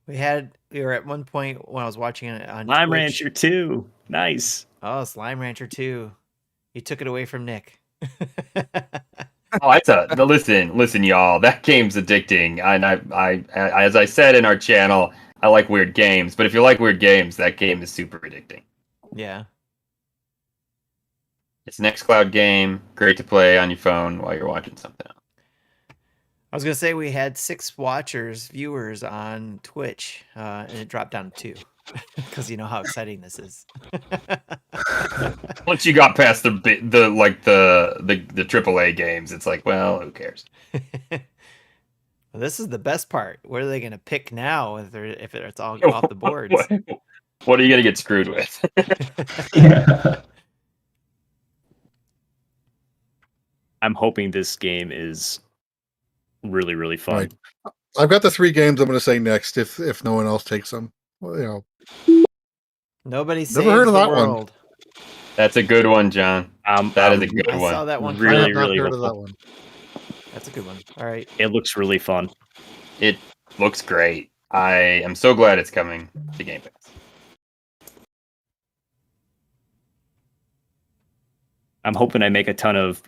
We were at one point when I was watching it on Slime Twitch. Rancher 2. Nice. Oh, Slime Rancher 2. You took it away from Nick. Oh, listen, y'all. That game's addicting, and I, as I said in our channel, I like weird games. But if you like weird games, that game is super addicting. Yeah. It's an xCloud game, great to play on your phone while you're watching something else. I was gonna say we had 6 viewers on Twitch, and it dropped down to 2 because you know how exciting this is. Once you got past the AAA games, it's like, well, who cares? Well, this is the best part. What are they gonna pick now if it's all off the boards? What are you gonna get screwed with? Yeah. I'm hoping this game is really, really fun. Right. I've got the 3 games I'm going to say next if no one else takes them. Well, Nobody saves never heard of the that world. one. That's a good one, John. That is a good I one. saw that one. I Really, have not really heard of hopeful. that one. That's a good one. All right. It looks really fun. It looks great. I am so glad it's coming to Game Pass. I'm hoping I make a ton of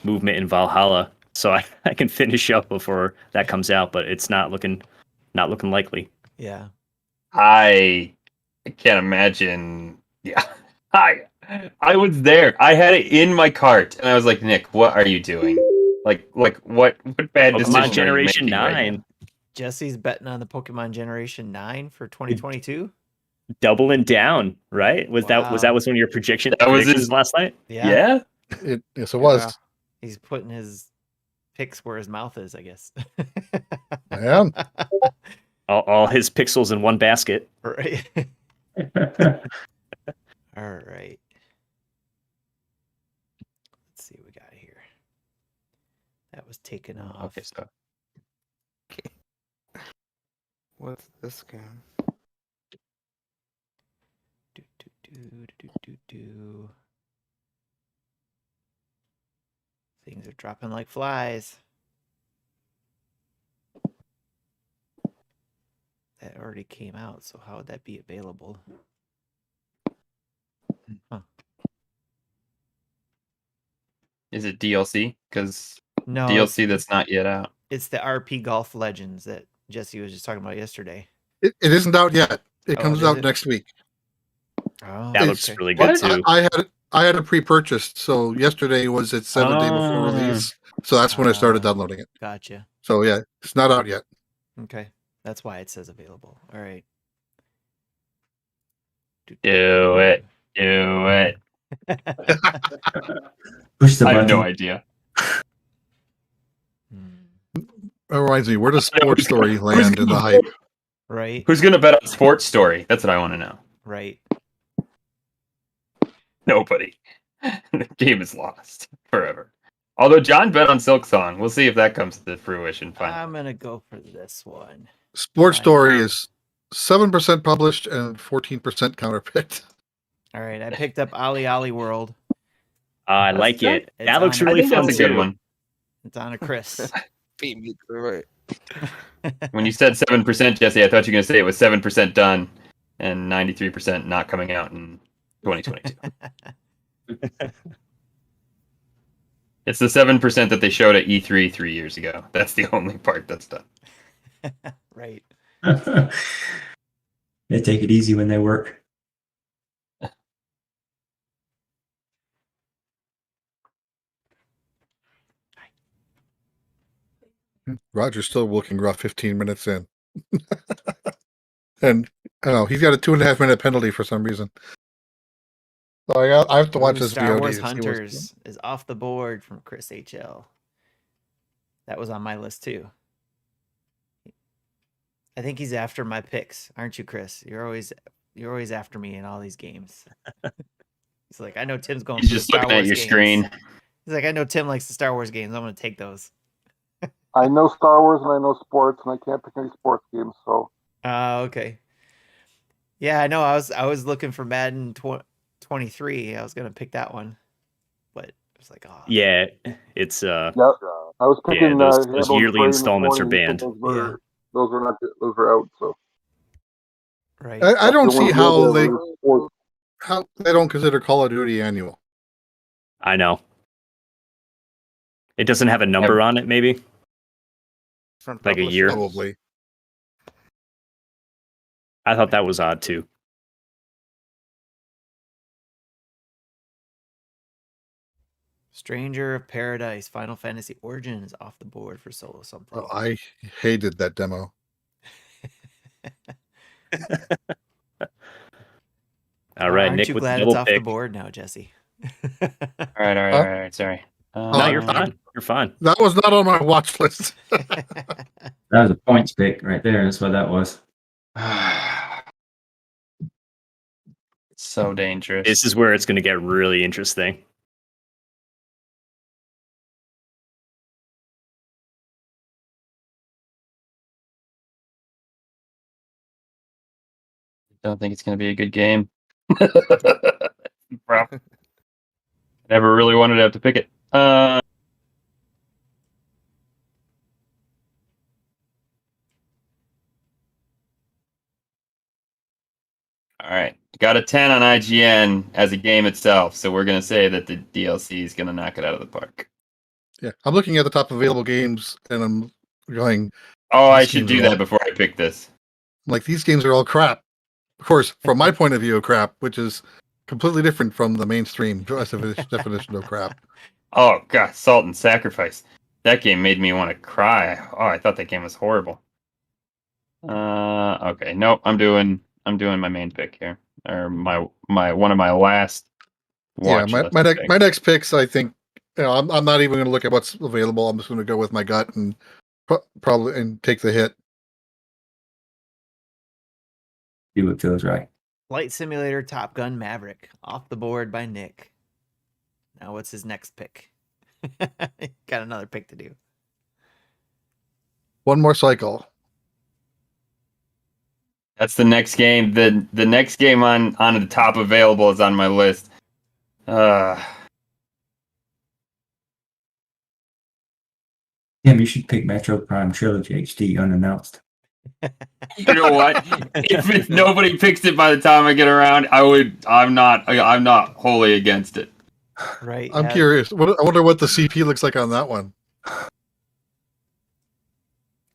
movement in Valhalla so I can finish up before that comes out, but it's not looking likely. Yeah. I can't imagine. Yeah, I was there. I had it in my cart, and I was like, Nick, what are you doing? Like what bad decision? Pokemon Generation 9. Right now? Jesse's betting on the Pokemon Generation 9 for 2022. Doubling down, right? Was that one of your predictions last night? Yeah. Yes, it was. Yeah. He's putting his picks where his mouth is, I guess. I am. All his pixels in one basket. Right. All right. Let's see what we got here. That was taken off. Okay, so What's this game? Do. Things are dropping like flies. That already came out, so how would that be available? Huh. is it DLC? Because No, DLC that's not yet out. it's the RP Golf Legends that Jesse was just talking about yesterday. It isn't out yet. It Oh, comes is out it? next week. Oh, That It's- looks really good What? too. I had it pre-purchased, so yesterday was its 7th day before release. So that's when I started downloading it. Gotcha. So yeah, it's not out yet. Okay. That's why it says available. All right. Do it. Do it. Push the I button. have no idea. That reminds me, where does I know, Sports who's gonna- Story who's land in the gonna- hype? Right. Who's gonna bet on Sports Story? That's what I want to know. Right. Nobody. The game is lost forever. Although John bet on Silk Song, we'll see if that comes to fruition finally. I'm gonna go for this one. Sports Fine. Story is 7% published and 14% counterpicked. All right. I picked up Ali Ali World. I like good. it. It's That looks on- I really think fun that's a good too. one. It's on a Chris. Beat me to it. When you said 7%, Jesse, I thought you were gonna say it was 7% done and 93% not coming out in 2022. It's the 7% that they showed at E3 3 years ago. That's the only part that's done. Right. They take it easy when they work. Roger's still looking rough 15 minutes in. And I don't know, he's got a 2.5 minute penalty for some reason. So I have to watch Ooh, this Star VOD Wars to see what's- Hunters is off the board from Chris HL. That was on my list too. I think he's after my picks, aren't you, Chris? You're always after me in all these games. He's like, I know Tim's going He's for the just Star looking Wars at your games. screen. He's like, I know Tim likes the Star Wars games. I'm going to take those. I know Star Wars and I know sports, and I can't pick any sports games. So Okay. Yeah, I know. I was looking for Madden 23. I was going to pick that one, but it was like, oh, Yeah, it's yeah, I was picking. those Halo yearly Frame this installments are morning, he said banned. Those were not. Those were out. So right. I don't The see ones how that they were sports. don't consider Call of Duty annual. I know. It doesn't have a number on it, maybe From like a year. publishers. Probably. I thought that was odd too. Stranger of Paradise, Final Fantasy Origins off the board for solo something. Oh, I hated that demo. All right, Aren't Nick you with glad the it's double off the pick. board now, Jesse? All right. Sorry. No, you're fine. You're fine. That was not on my watch list. That was a points pick right there. That's what that was. It's so dangerous. This is where it's going to get really interesting. Don't think it's going to be a good game. Never really wanted to have to pick it. All right. Got a 10 on IGN as a game itself, so we're going to say that the DLC is going to knock it out of the park. Yeah, I'm looking at the top available games, and I'm going, Oh, I These should games do are that all- before I pick this. like, these games are all crap. Of course, from my point of view, crap, which is completely different from the mainstream definition of crap. Oh, God, Salt and Sacrifice. That game made me want to cry. Oh, I thought that game was horrible. Okay. Nope, I'm doing my main pick here. Or my one of my last Yeah, watch my next picks, I think, I'm not even going to look at what's available. I'm just going to go with my gut and probably and take the hit. Do what feels right. Flight Simulator Top Gun Maverick off the board by Nick. Now what's his next pick? Got another pick to do. One more cycle. That's the next game. The next game on the top available is on my list. Tim, you should pick Metro Prime Trilogy HD unannounced. You know what? If nobody picks it by the time I get around, I'm not wholly against it. Right. I'm curious. I wonder what the CP looks like on that one.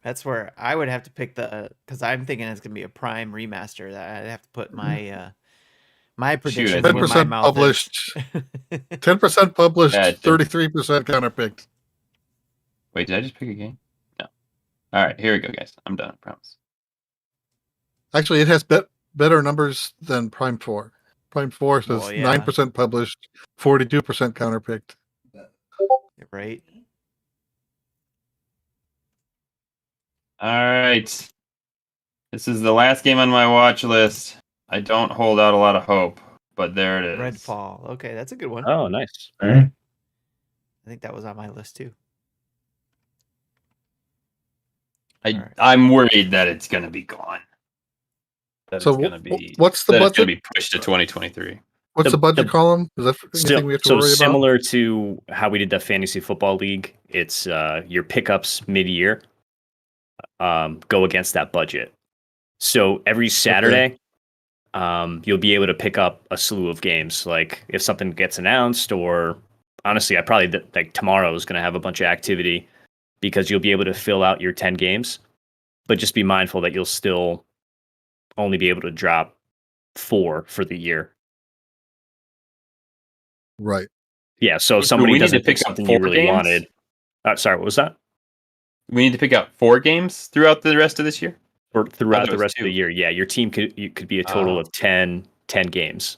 That's where I would have to pick because I'm thinking it's gonna be a Prime remaster. That I'd have to put my my predictions where my 10% mouth published. is. 10% published. Yeah, 33% counterpicked. Wait, did I just pick a game? No. All right, here we go, guys. I'm done. I promise. Actually, it has better numbers than Prime 4. Prime 4 says Well, yeah. 9% published, 42% counterpicked. Right. All right. This is the last game on my watch list. I don't hold out a lot of hope, but there it is. Redfall. Okay, that's a good one. Oh, nice. All right. I think that was on my list too. I'm worried that it's going to be gone. That So it's going to be. what's the that budget? It's going to be pushed to 2023. What's the budget column? Is that anything we have to worry about? Similar to how we did the fantasy football league, it's your pickups mid-year go against that budget. So every Saturday, you'll be able to pick up a slew of games. Like if something gets announced, or honestly, I probably like tomorrow is going to have a bunch of activity because you'll be able to fill out your 10 games. But just be mindful that you'll still only be able to drop 4 for the year. Right. Yeah, so if Do somebody we need doesn't to pick pick up something 4 you really games? wanted. Sorry, what was that? We need to pick out 4 games throughout the rest of this year? Or throughout the was rest of the 2. year. Yeah, your team could be a total of 10 games.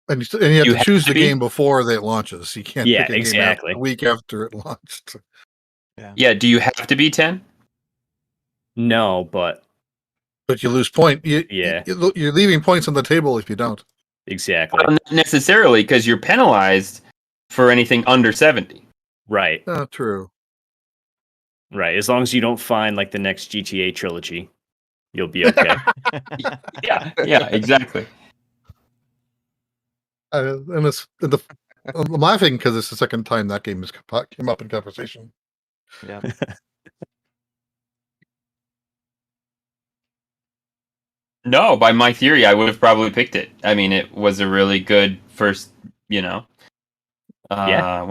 And you have to choose the game before it launches. You can't pick a game a week after it launched. Yeah, do you have to be 10? No, but you lose point. You're leaving points on the table if you don't. Exactly. Well, not necessarily, because you're penalized for anything under 70. Right. True. Right. As long as you don't find like the next GTA trilogy, you'll be okay. yeah, exactly. And I'm laughing because it's the second time that game came up in conversation. Yeah. No, by my theory, I would have probably picked it. I mean, it was a really good first, when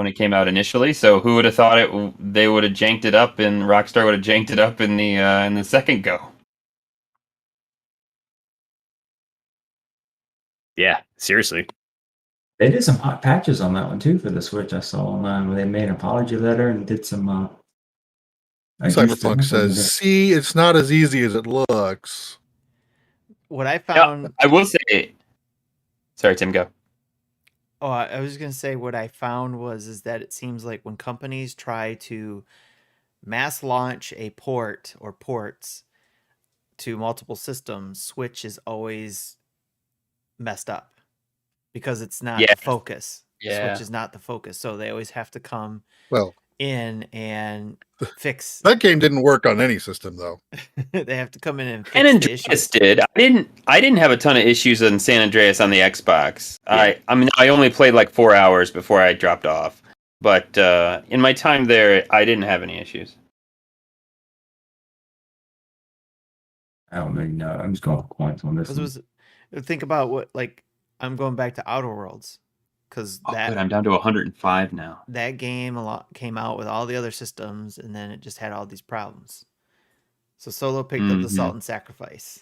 it came out initially. So who would have thought they would have janked it up, and Rockstar would have janked it up in the second go? Yeah, seriously. They did some hot patches on that one too for the Switch. I saw online where they made an apology letter and did some. Cyberpunk says, "See, it's not as easy as it looks." What I found, I will say. Sorry, Tim, go. Oh, I was going to say what I found is that it seems like when companies try to mass launch a port or ports to multiple systems, Switch is always messed up because it's not the focus. Yeah. Switch is not the focus, so they always have to come in and fix. That game didn't work on any system though. They have to come in and fix San the Andreas issues. did. I didn't have a ton of issues on San Andreas on the Xbox. Yeah. I mean, I only played like 4 hours before I dropped off. But in my time there, I didn't have any issues. I don't really know. I'm just going for points on this. Think about what, like, I'm going back to Outer Worlds. Because I'm down to 105 now. That game came out with all the other systems, and then it just had all these problems. So Solo picked up the Salt and Sacrifice.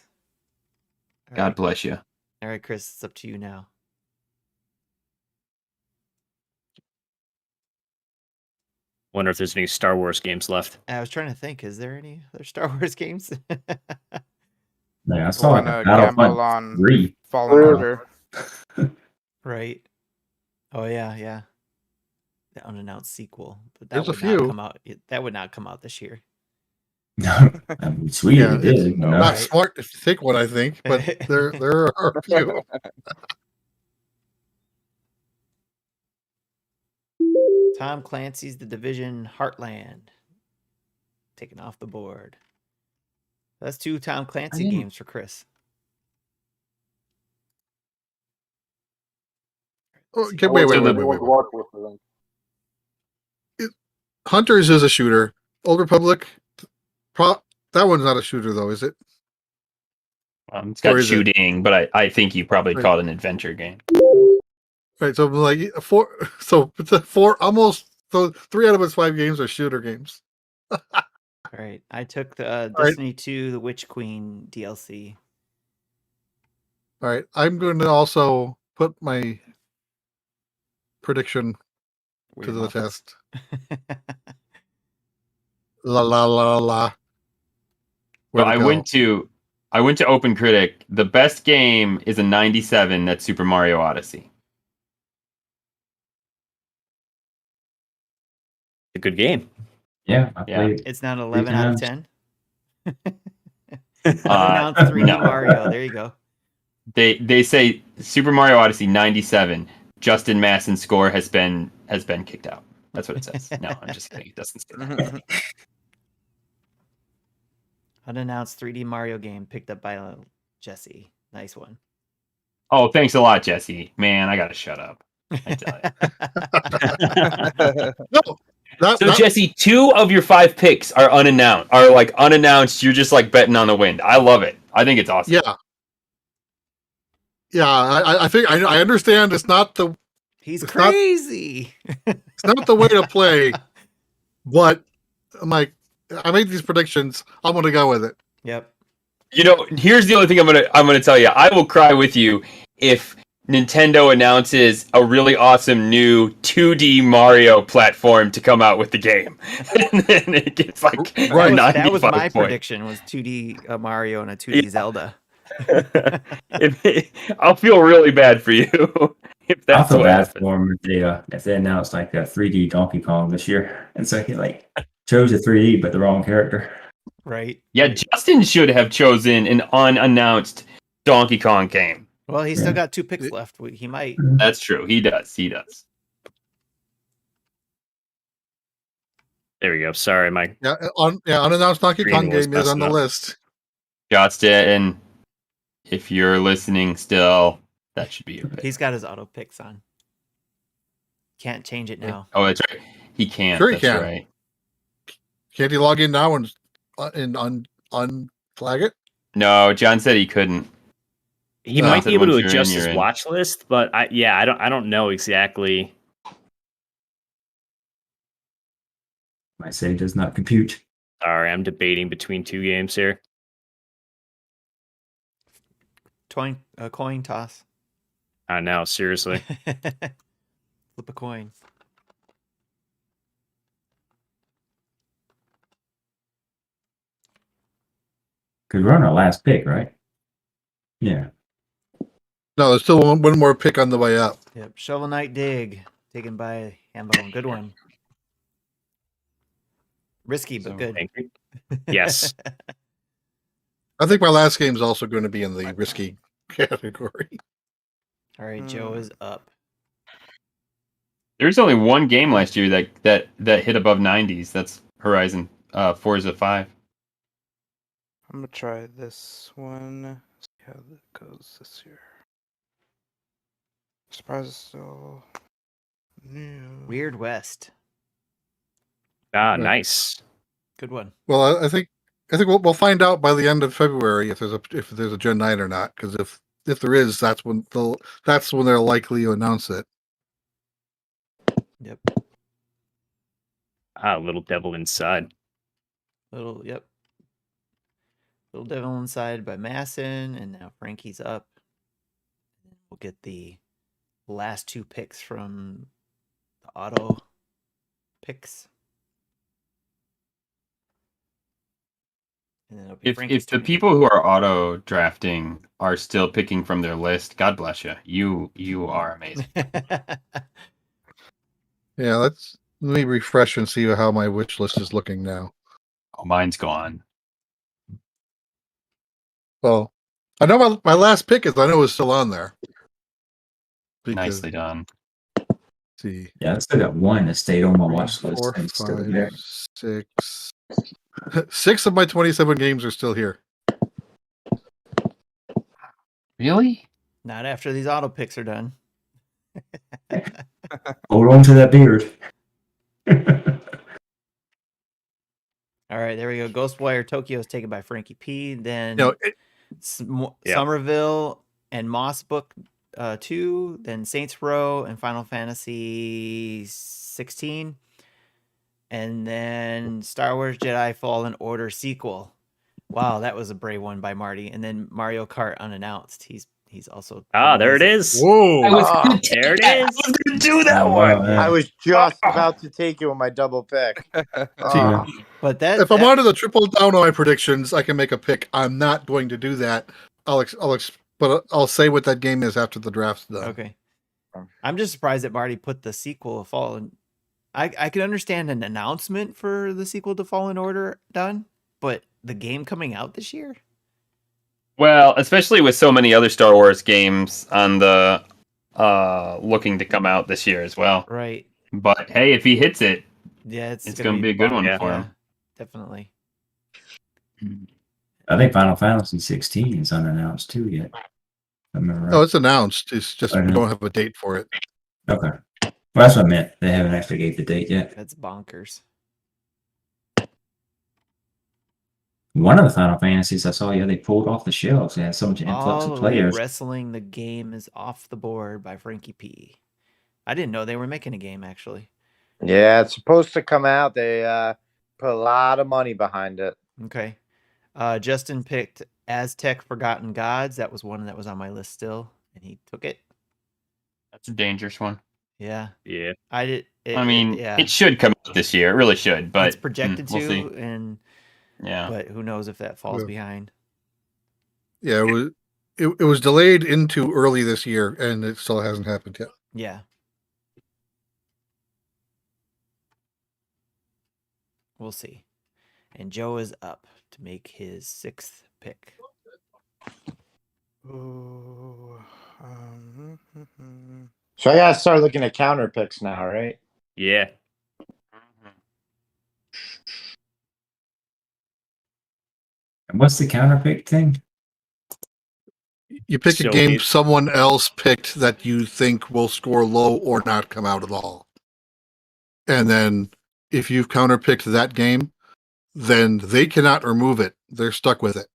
God bless you. All right, Chris, it's up to you now. Wonder if there's any Star Wars games left. I was trying to think, is there any other Star Wars games? Yeah, I saw Battlefront 3. Fallen Order. Right. Oh yeah. The unannounced sequel, but There's a not few. come out. That would not come out this year. No, I mean, sweet. Yeah, it it's did. not smart if you think what I think, but there are a few. Tom Clancy's The Division Heartland. Taken off the board. That's 2 Tom Clancy games for Chris. Okay, wait. Hunters is a shooter. Old Republic, that one's not a shooter though, is it? It's got shooting, but I think you probably call it an adventure game. Right, so like 4, so it's a 4 almost. So 3 out of its 5 games are shooter games. All right, I took the Destiny 2, the Witch Queen DLC. All right, I'm going to also put my prediction to the test. La la la la. Well, I went to Open Critic. The best game is a 97. That's Super Mario Odyssey. A good game. Yeah, I played. It's not 11 out of 10. Announced 3D Mario. There you go. They say Super Mario Odyssey 97. Justin Massen's score has been kicked out. That's what it says. No, I'm just kidding. It doesn't say that. Unannounced 3D Mario game picked up by Jesse. Nice one. Oh, thanks a lot, Jesse. Man, I gotta shut up. I tell you. So Jesse, 2 of your 5 picks are unannounced. You're just like betting on the wind. I love it. I think it's awesome. Yeah. I think I understand. It's not the. He's crazy. It's not the way to play. But I'm like, I made these predictions. I'm going to go with it. Yep. You know, here's the only thing I'm gonna tell you. I will cry with you if Nintendo announces a really awesome new 2D Mario platform to come out with the game, and then it gets like that was my prediction. Was 2D Mario and a 2D Zelda. I'll feel really bad for you if that's I feel what bad happens. for him if they announced like a 3D Donkey Kong this year, and so he like chose a 3D but the wrong character. Right. Yeah, Justin should have chosen an unannounced Donkey Kong game. Well, he's still got 2 picks left. He might. That's true. He does. There we go. Sorry, Mike. Unannounced Donkey Kong game is on the list. Johnston, if you're listening still, that should be your pick. He's got his auto picks on. Can't change it now. Oh, that's right. He can't. Sure, he that's can. Right. Can't he log in now and unflag it? No, John said he couldn't. He might be able to adjust his watch list, but I don't know exactly. My save does not compute. Sorry, I'm debating between 2 games here. Coin toss. I know, seriously. Flip a coin. Because we're on our last pick, right? Yeah. No, there's still one more pick on the way up. Yep. Shovel Knight Dig. Taken by Hambone. Good one. Risky, but good. Yes. I think my last game is also going to be in the risky category. All right, Joe is up. There's only one game last year that hit above 90s. That's Horizon Forza 5. I'm gonna try this one. See how that goes this year. Surprise is still new. Weird West. Nice. Good one. Well, I think we'll find out by the end of February if there's a Gen 9 or not. Because if there is, that's when they're likely to announce it. Yep. Little Devil Inside. Little Devil Inside by Masson, and now Frankie's up. We'll get the last 2 picks from the auto picks. And then it'll be If the people who are auto drafting are still picking from their list, God bless you. You are amazing. Yeah, let me refresh and see how my wish list is looking now. Oh, mine's gone. Well, I know my last pick is still on there. Nicely done. see. Yeah, I still got one that stayed on my 3, watch list. 4, And it's still 5, there. 6. 6 of my 27 games are still here. Really? Not after these auto picks are done. Hold on to that beard. All right, there we go. Ghostwire Tokyo is taken by Frankie P. Then You know, Somerville and Moss Book 2. Then Saints Row and Final Fantasy 16. And then Star Wars Jedi Fallen Order sequel. Wow, that was a brave one by Marty. And then Mario Kart unannounced. He's also there it is. whoa. There it is. I was gonna do that Oh, one. wow, yeah. I was just about to take it with my double pick. Yeah. But that If I wanted to triple down on my predictions, I can make a pick. I'm not going to do that. But I'll say what that game is after the draft's done. okay. I'm just surprised that Marty put the sequel of Fallen. I can understand an announcement for the sequel to Fallen Order done, but the game coming out this year? Well, especially with so many other Star Wars games on the looking to come out this year as well. Right. But hey, if he hits it, Yeah, it's gonna be a good one for him. Definitely. I think Final Fantasy 16 is unannounced too yet. I remember right. No, it's announced. It's just I we know. don't have a date for it. Okay. Well, that's what I meant. They haven't actually gave the date yet. That's bonkers. One of the Final Fantasies I saw, they pulled off the shelves. They had so much influx All of players. Wrestling the Game is off the board by Frankie P. I didn't know they were making a game, actually. Yeah, it's supposed to come out. They put a lot of money behind it. Okay. Justin picked Aztec Forgotten Gods. That was one that was on my list still, and he took it. That's a dangerous one. Yeah. Yeah. I did. It should come out this year. It really should, but it's projected we'll to, see. and Yeah. but who knows if that falls behind. Yeah, it was delayed into early this year, and it still hasn't happened yet. Yeah. We'll see. And Joe is up to make his 6th pick. Ooh, So I gotta start looking at counter picks now, right? Yeah. And what's the counterpick thing? You pick a So game if- someone else picked that you think will score low or not come out at all. And then if you've counterpicked that game, then they cannot remove it. They're stuck with it.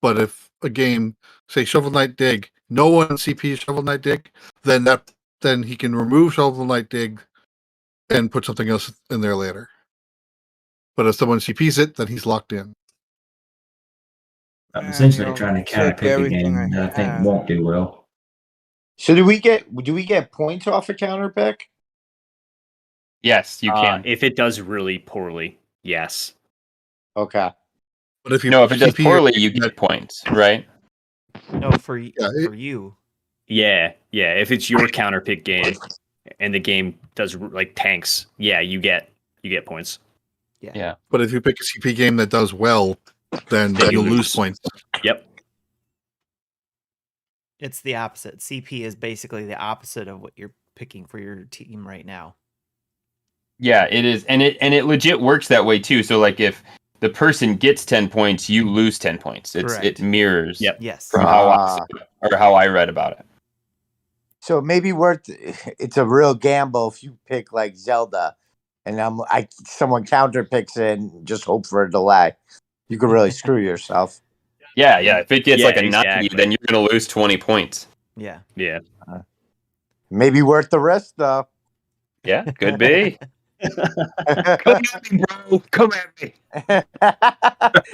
But if a game, say Shovel Knight Dig, no one CPs Shovel Knight Dig, then he can remove Shovel Knight Dig and put something else in there later. But if someone CPs it, then he's locked in. I'm essentially I'll trying to check counterpick a everything game that I think have. won't do well. So do we get points off a counter pick? Yes, you can. If it does really poorly, yes. Okay. But if you No, if it does CP poorly, you get points, right? No, for you. Yeah. If it's your counterpick game and the game does like tanks, yeah, you get points. Yeah. But if you pick a CP game that does well, then Then you you'll lose lose. points. Yep. It's the opposite. CP is basically the opposite of what you're picking for your team right now. Yeah, it is, and it legit works that way too. So like if the person gets 10 points, you lose 10 points. Correct. It mirrors Yep. Yes. from how I read about it. So it may be it's a real gamble if you pick like Zelda, and someone counter picks it and just hope for a delay. You could really screw yourself. Yeah. If it gets like a 90, exactly. then you're gonna lose 20 points. Yeah. Yeah. Maybe worth the risk though. Yeah, could be. Come at me, bro. Come at me.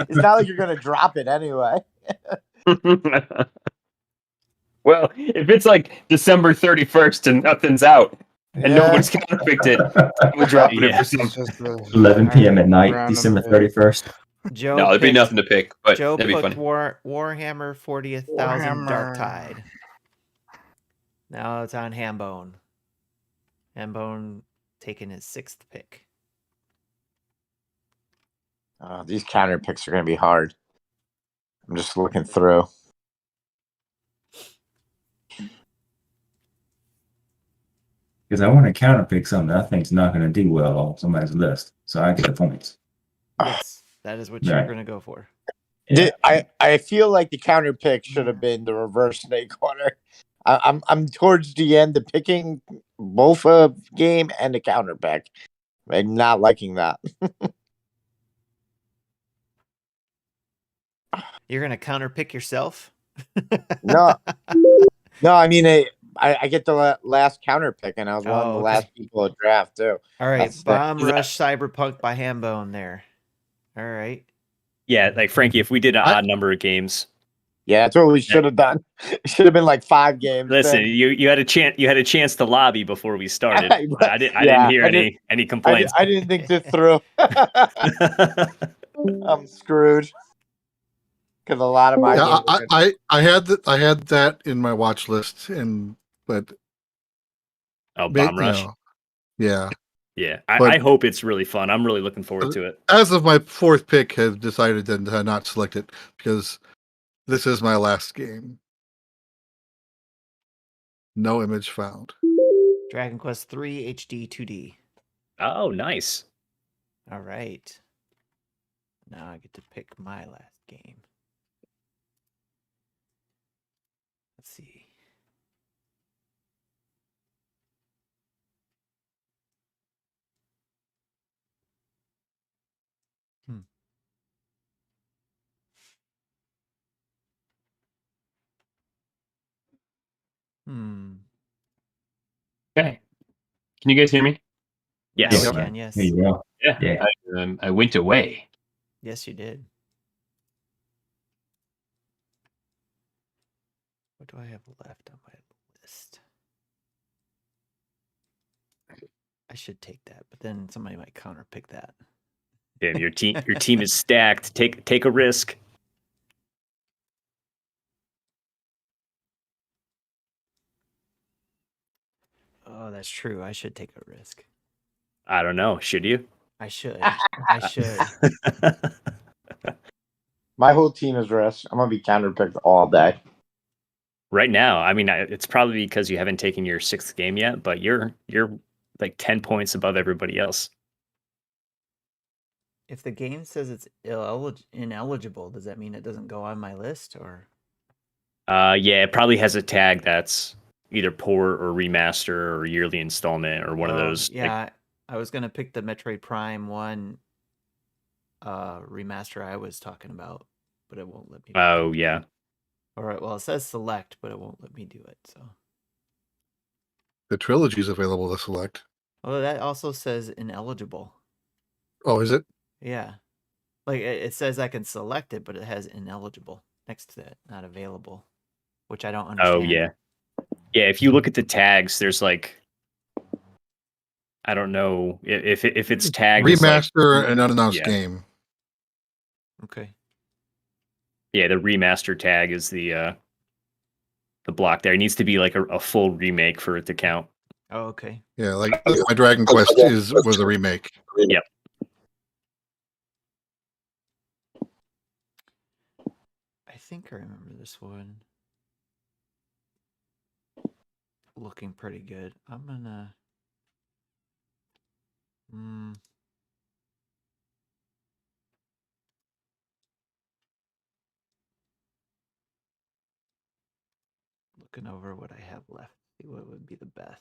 It's not like you're gonna drop it anyway. Well, if it's like December 31st and nothing's out and no one's counterpicked it, we'll drop it for some. It's just 11 p.m. at night, random December pick. 31st. Joe No, there'd be picked- nothing to pick, but Joe that'd be picked funny. Warhammer 40,000 Dark Warhammer. Tide. Now it's on Hambone. Hambone taking his 6th pick. These counter picks are gonna be hard. I'm just looking through. Because I want to counterpick something I think's not going to do well on somebody's list, so I get the points. Yes, that is what you're Right. going to go for. Yeah. I feel like the counter pick should have been the reverse snake corner. I'm towards the end of picking both a game and a counter pick. I'm not liking that. You're going to counter pick yourself? No, I mean I get the last counter pick, and I was one of the last people to draft too. All right, That's Bomb Rush Cyberpunk by Hambone there. All right. Yeah, like Frankie, if we did an odd number of games. Yeah, that's what we should have done. It should have been like 5 games. Listen, you had a chance to lobby before we started. I didn't hear any complaints. I didn't think this through. I'm screwed. Because a lot of my games I had that in my watch list, but Bomb Rush. Yeah. Yeah, I hope it's really fun. I'm really looking forward to it. As of my 4th pick, have decided to not select it because this is my last game. No image found. Dragon Quest 3 HD 2D. Oh, nice. All right. Now I get to pick my last game. Let's see. Okay. Can you guys hear me? Yes. Now we can, yes. There you go. Yeah. I went away. Yes, you did. What do I have left on my list? I should take that, but then somebody might counter pick that. Damn, your team is stacked. Take a risk. Oh, that's true. I should take a risk. I don't know. Should you? I should. I should. My whole team is risk. I'm gonna be counterpicked all day. Right now, I mean, it's probably because you haven't taken your 6th game yet, but you're like 10 points above everybody else. If the game says it's ineligible, does that mean it doesn't go on my list, or? Yeah, it probably has a tag that's either port or remaster or yearly installment or one of those. Yeah, I was gonna pick the Metroid Prime 1 remaster I was talking about, but it won't let me. Oh yeah. All right. Well, it says select, but it won't let me do it. So the trilogy is available to select. Oh, that also says ineligible. Oh, is it? Yeah, like it says I can select it, but it has ineligible next to it, not available, which I don't understand. Oh yeah, yeah. If you look at the tags, there's like, I don't know if it's tagged remaster and unannounced game. Okay. Yeah, the remaster tag is the block there. It needs to be like a full remake for it to count. Oh, okay. Yeah, like my Dragon Quest was a remake. Yep. I think I remember this one looking pretty good. I'm gonna looking over what I have left, see what would be the best.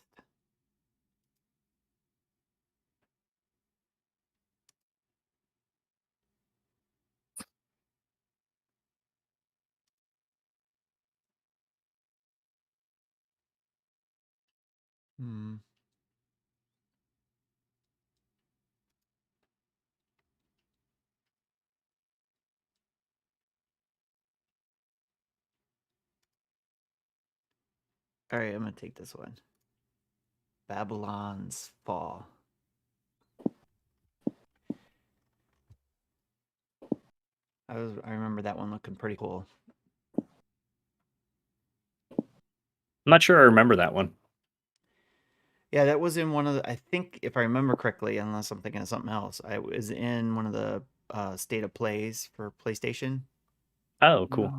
All right, I'm gonna take this one. Babylon's Fall. I remember that one looking pretty cool. I'm not sure I remember that one. Yeah, that was in one of the, I think if I remember correctly, unless I'm thinking of something else, I was in one of the state of plays for PlayStation. Oh, cool.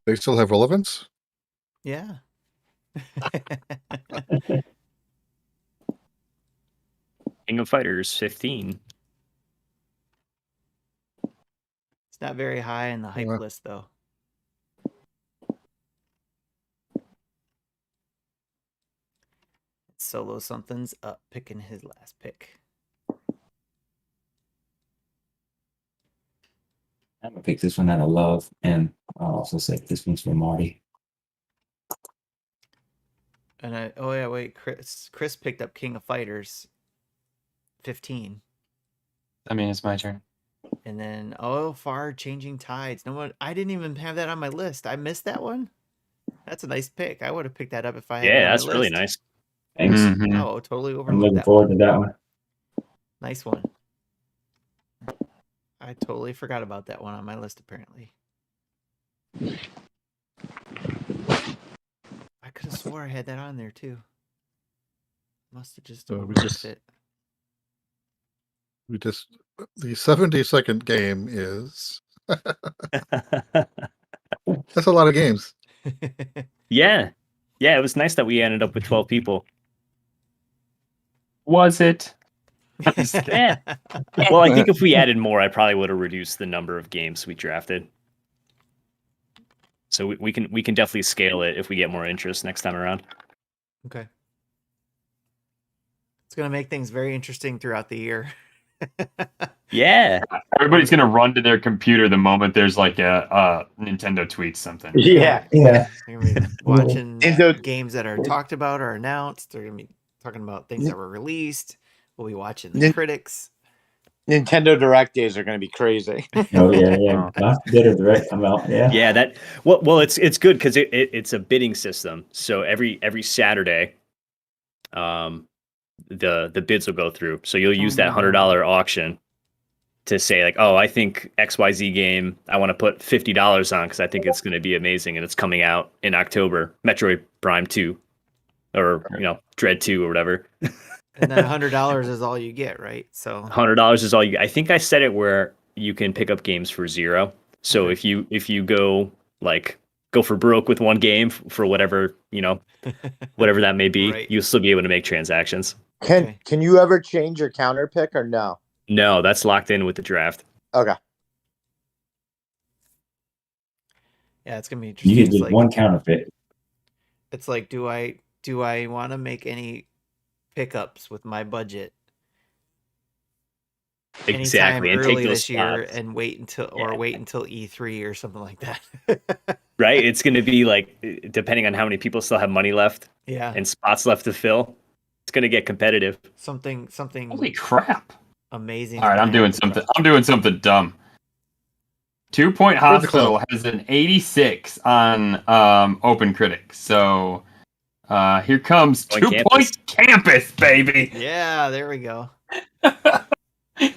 They still have relevance? Yeah. King of Fighters 15. It's not very high in the hype Yeah. list, though. Solo something's up, picking his last pick. I'm gonna pick this one out of love, and I'll also say this one's for Marty. And wait, Chris picked up King of Fighters 15. I mean, it's my turn. And then Far Changing Tides. No one, I didn't even have that on my list. I missed that one. That's a nice pick. I would have picked that up if I had it on my that's list. really nice. Thanks. Mhm. Oh, totally overlooked I'm looking that forward one. to that one. Nice one. I totally forgot about that one on my list, apparently. I could have swore I had that on there, too. Must have just So overlooked it. The 70-second game is. That's a lot of games. Yeah. Yeah, it was nice that we ended up with 12 people. Was it? Yeah. Well, I think if we added more, I probably would have reduced the number of games we drafted. So we can definitely scale it if we get more interest next time around. Okay. It's going to make things very interesting throughout the year. Yeah. Everybody's gonna run to their computer the moment there's like a Nintendo tweets something. Yeah. Yeah. They're going to be watching Nintendo- games that are talked about or announced. They're going to be talking about things that were released. We'll be watching the critics. Nintendo Direct days are going to be crazy. Oh yeah. Last bit of direct come out. Yeah. Yeah, that well it's good because it's a bidding system. So every Saturday, the bids will go through. So you'll use that $100 auction to say like, oh, I think XYZ game, I want to put $50 on because I think it's going to be amazing and it's coming out in October. Metroid Prime 2, or Dread 2 or whatever. And then $100 is all you get, right? So $100 is all you. I think I set it where you can pick up games for $0. So if you go for broke with one game for whatever whatever that may be, Right. you'll still be able to make transactions. Can you ever change your counter pick or no? No, that's locked in with the draft. Okay. yeah, it's gonna be interesting. You get just one counterfeit. It's like, do I want to make any pickups with my budget Exactly, anytime and early take those this year spots. and wait until E3 or something like that? Right? It's going to be like, depending on how many people still have money left Yeah, and spots left to fill, it's going to get competitive. something Holy crap! amazing. All right, I'm doing something dumb. 2 Point Hospital has an 86 on Open Critics. So here comes 2 Point Campus, baby. Yeah, there we go.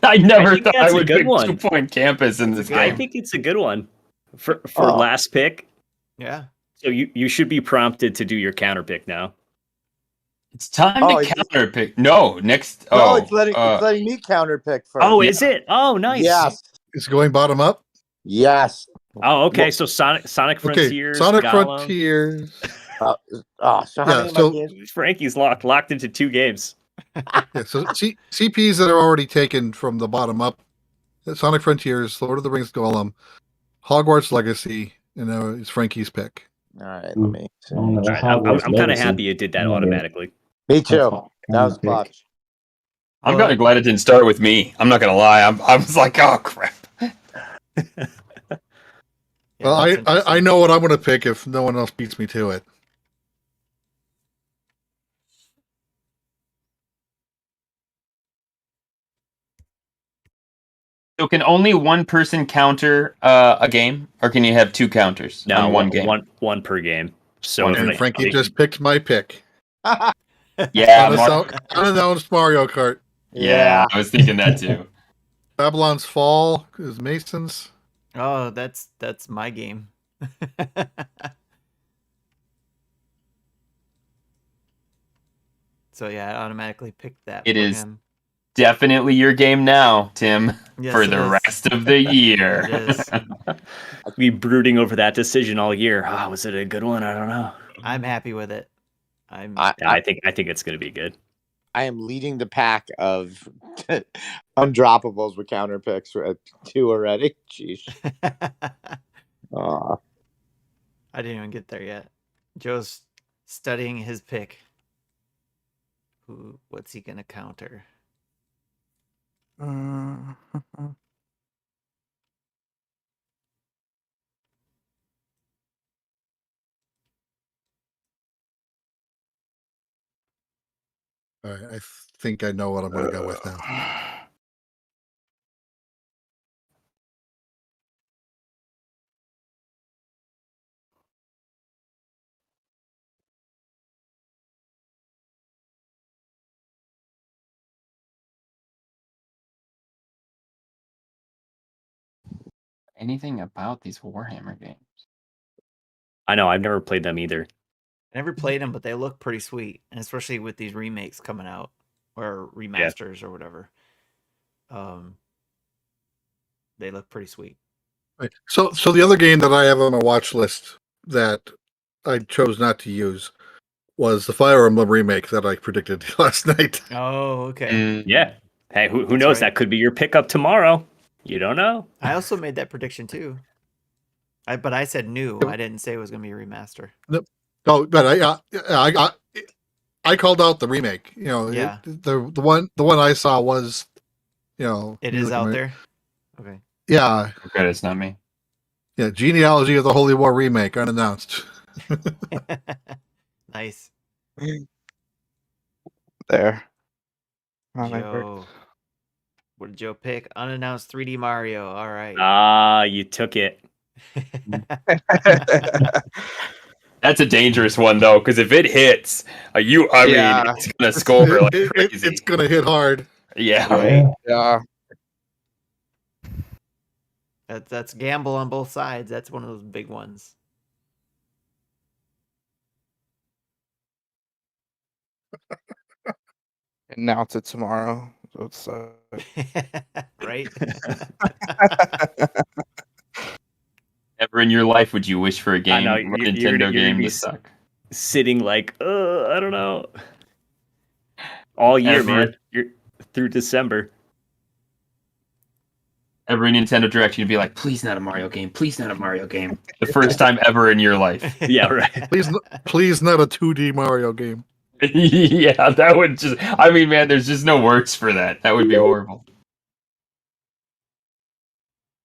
I never think thought that's I a would good pick one. 2 Point Campus in this game. I think it's a good one for last pick. Yeah. So you should be prompted to do your counter pick now. It's time to counter pick. No, next. No, it's letting me counter pick first. Oh, is it? Oh, nice. Yes. It's going bottom up. Yes. Oh, okay. So Sonic Frontiers. Sonic Gollum. Frontiers. So how many of my games? Frankie's locked into 2 games. Yeah, so CPs that are already taken from the bottom up: Sonic Frontiers, Lord of the Rings Golem, Hogwarts Legacy, and now it's Frankie's pick. All right, let me see. I'm kind of happy it did that automatically. Me too. That was clutch. I'm kind of glad it didn't start with me. I'm not gonna lie. I was like, oh crap. Well, I know what I'm going to pick if no one else beats me to it. So can only one person counter a game, or can you have 2 counters on one game? One per game. So And Frankie just picked my pick. Yeah, unannounced Mario Kart. Yeah, I was thinking that too. Babylon's Fall is Mason's. Oh, that's my game. So yeah, I automatically picked that. It for is him. definitely your game now, Tim, Yes, for it the is. rest of the year. It is. I'll be brooding over that decision all year. Was it a good one? I don't know. I'm happy with it. I think it's going to be good. I am leading the pack of undroppables with counter picks. We're at 2 already. Jeez. I didn't even get there yet. Joe's studying his pick. What's he gonna counter? All right, I think I know what I'm going to go with now. Anything about these Warhammer games? I know. I've never played them either. I never played them, but they look pretty sweet, and especially with these remakes coming out or remasters or whatever. They look pretty sweet. Right. So the other game that I have on my watch list that I chose not to use was the Fire Emblem remake that I predicted last night. Oh, okay. Yeah. Hey, who knows? Right. That could be your pickup tomorrow. You don't know. I also made that prediction too. But I said new. I didn't say it was going to be a remaster. No, but I called out the remake. You know, yeah. The one I saw was, you know, it is out there. Okay. Yeah. Okay, it's not me. Yeah, Genealogy of the Holy War remake unannounced. Nice. There. Joe. What did Joe pick? Unannounced 3D Mario. All right. You took it. That's a dangerous one though, because if it hits, I mean, it's gonna score like crazy. It's gonna hit hard. Yeah. Right. Yeah. That's gamble on both sides. That's one of those big ones. Announce it tomorrow. So it's right. Never in your life would you wish for a game, Nintendo game to suck. Sitting like, I don't know. All year, man. You're through December. Every Nintendo Direct, you'd be like, please not a Mario game. Please not a Mario game. The first time ever in your life. Yeah, right. Please not a 2D Mario game. Yeah, that would just... I mean, man, there's just no words for that. That would be horrible.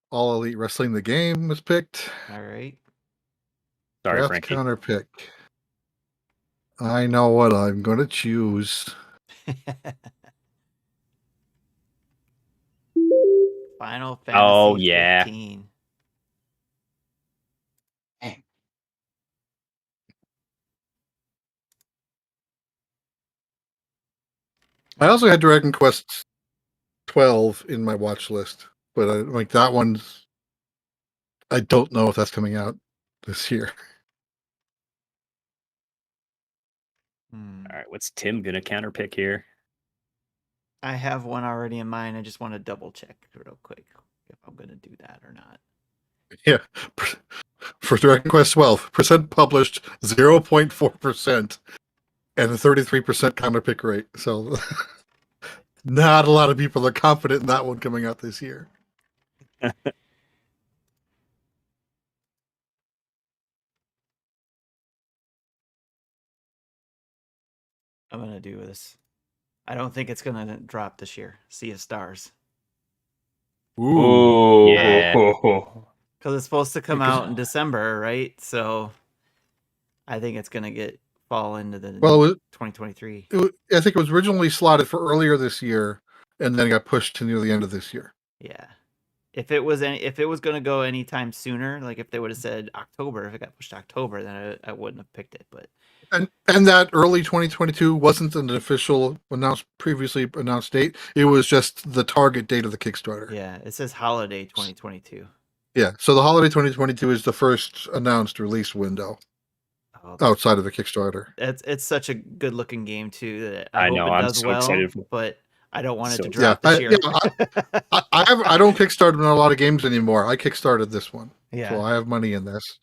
All Elite Wrestling the game was picked. All right. Sorry, Frankie. Counter pick. I know what I'm going to choose. Final Fantasy 15. Hey. I also had Dragon Quest 12 in my watch list, but like that one's... I don't know if that's coming out this year. All right, what's Tim gonna counterpick here? I have one already in mind. I just want to double check real quick if I'm gonna do that or not. Yeah, for Dragon Quest 12, percent published 0.4%, and a 33% counterpick rate. So, not a lot of people are confident in that one coming out this year. I'm gonna do this. I don't think it's gonna drop this year. Sea of Stars. Ooh, yeah. Because it's supposed to come out in December, right? So I think it's gonna fall into the 2023. I think it was originally slotted for earlier this year, and then it got pushed to near the end of this year. Yeah. If it was gonna go anytime sooner, like if they would have said October, if it got pushed to October, then I wouldn't have picked it. But and that early 2022 wasn't an official previously announced date. It was just the target date of the Kickstarter. Yeah, it says holiday 2022. Yeah, so the holiday 2022 is the first announced release window outside of the Kickstarter. It's such a good looking game too that I hope know it I'm does so well, excited. But I don't want it to drop this year. I don't Kickstarter in a lot of games anymore. I kickstarted this one, yeah. So I have money in this.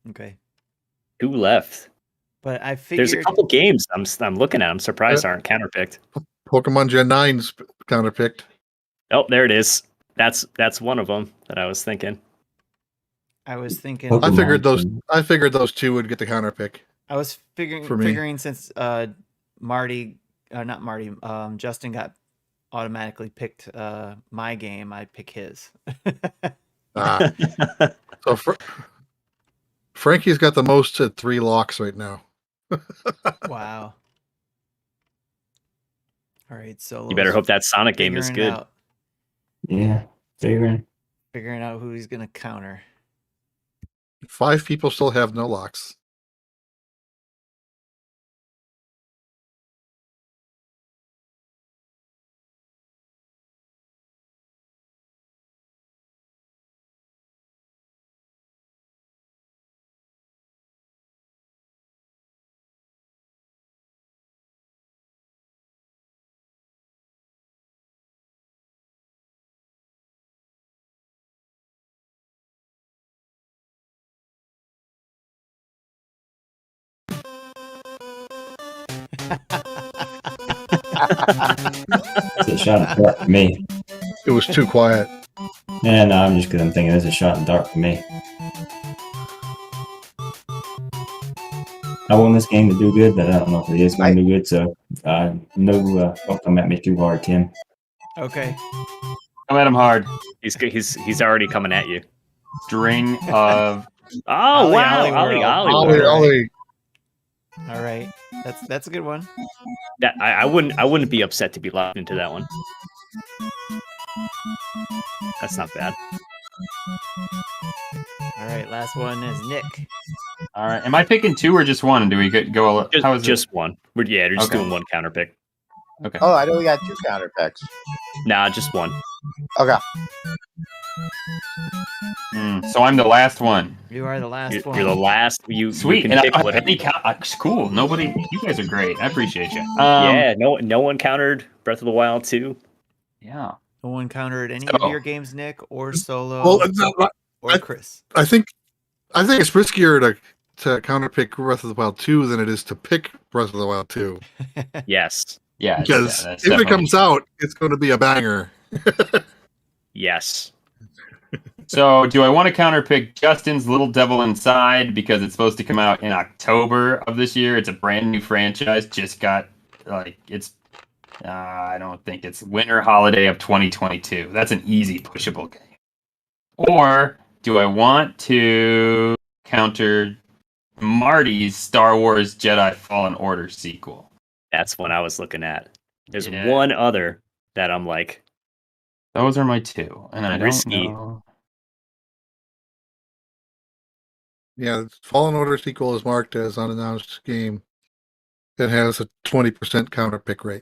Okay. 2 left. But I figured There's a couple games I'm looking at. I'm surprised aren't counterpicked. Pokemon Gen 9's counterpicked. Oh, there it is. That's one of them that I was thinking. I was thinking. I figured those two would get the counterpick. I was figuring since Justin got automatically picked my game, I'd pick his. So Frankie's got the most at 3 locks right now. Wow. All right, so you better hope that Sonic game is good. Yeah, figuring out who he's gonna counter. 5 people still have no locks. It's a shot in the dark for me. It was too quiet. Yeah, no, I'm just because I'm thinking it's a shot in the dark for me. I want this game to do good, but I don't know if it is going to do good. So, don't come at me too hard, Tim. Okay. Come at him hard. He's already coming at you. String of. Oh wow, Ollie. All right, that's a good one. That I wouldn't be upset to be locked into that one. That's not bad. All right, last one is Nick. All right, am I picking 2 or just 1? Do we go? How is just it? one? We're just doing one counter pick. Okay. Oh, I know we got 2 counter picks. Nah, just one. Okay. So I'm the last one. You are the last one. You're the last. Sweet. You can pick cool. Nobody. You guys are great. I appreciate you. Yeah. No one countered Breath of the Wild 2. Yeah. No one countered any of your games, Nick, or Solo, or Chris. I think it's riskier to counterpick Breath of the Wild 2 than it is to pick Breath of the Wild 2. Yes. Yeah. Because if it comes out, it's going to be a banger. Yes. So, do I want to counterpick Justin's Little Devil Inside because it's supposed to come out in October of this year? It's a brand new franchise. Just got it's. I don't think it's winter holiday of 2022. That's an easy pushable game. Or do I want to counter Marty's Star Wars Jedi Fallen Order sequel? That's what I was looking at. There's one other that I'm like. Those are my 2, and I don't know. Yeah, Fallen Order sequel is marked as unannounced game. It has a 20% counter pick rate.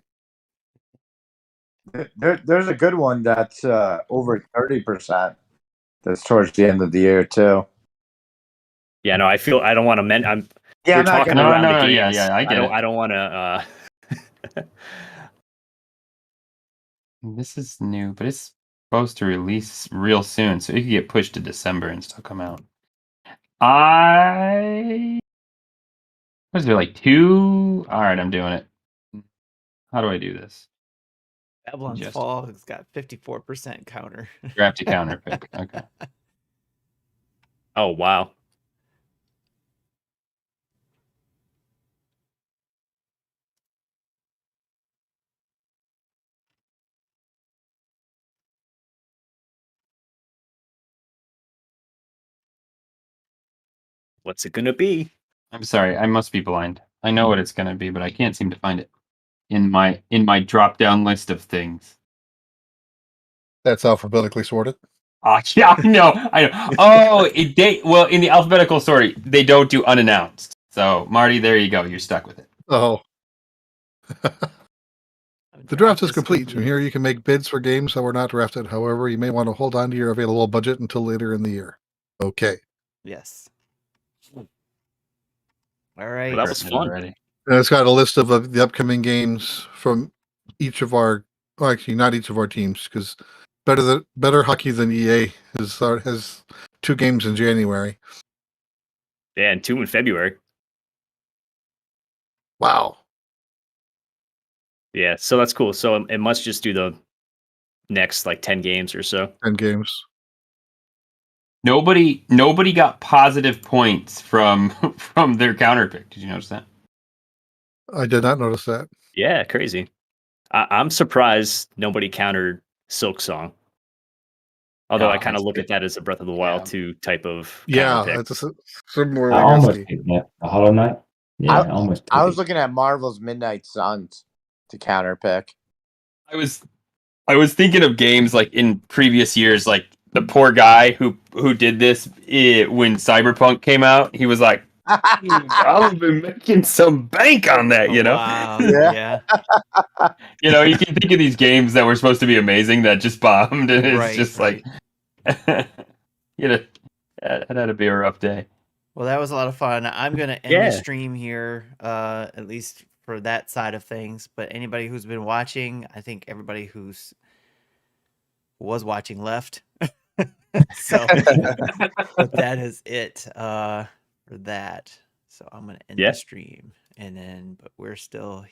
There's a good one that's over 30%. That's towards the end of the year too. Yeah, no, I don't want to we're talking no, around no, the games. Yeah, I get it. I don't want to. This is new, but it's supposed to release real soon, so it could get pushed to December and still come out. Was there 2? All right, I'm doing it. How do I do this? Babylon's Fall has got 54% counter. Draft to counter pick. Okay. Oh wow. What's it gonna be? I'm sorry, I must be blind. I know what it's gonna be, but I can't seem to find it in my drop down list of things. That's alphabetically sorted. Yeah, I know. Oh, in the alphabetical sort, they don't do unannounced. So, Marty, there you go. You're stuck with it. Oh. The draft is complete. From here, you can make bids for games that were not drafted. However, you may want to hold on to your available budget until later in the year. Okay. Yes. All right. Well, that was fun. And it's got a list of the upcoming games from each of our, well, actually not each of our teams, because Better Hockey Than EA has 2 games in January. Yeah, and 2 in February. Wow. Yeah, so that's cool. So it must just do the next like 10 games or so. 10 games. Nobody got positive points from their counter pick. Did you notice that? I did not notice that. Yeah, crazy. I'm surprised nobody countered Silk Song. Although I kind of look at that as a Breath of the Wild 2 type of counter pick. It's a similar. I almost picked that. The Hollow Knight. Yeah, I was looking at Marvel's Midnight Suns to counter pick. I was thinking of games like in previous years, like the poor guy who did this when Cyberpunk came out. He was like, I've been making some bank on that, you know? Wow. Yeah. You know, you can think of these games that were supposed to be amazing that just bombed, and it's just like, you know, that had to be a rough day. Well, that was a lot of fun. I'm going to end the stream here, at least for that side of things. But anybody who's been watching, I think everybody who was watching left. So but that is it for that. So I'm going to end the stream. And then, but we're still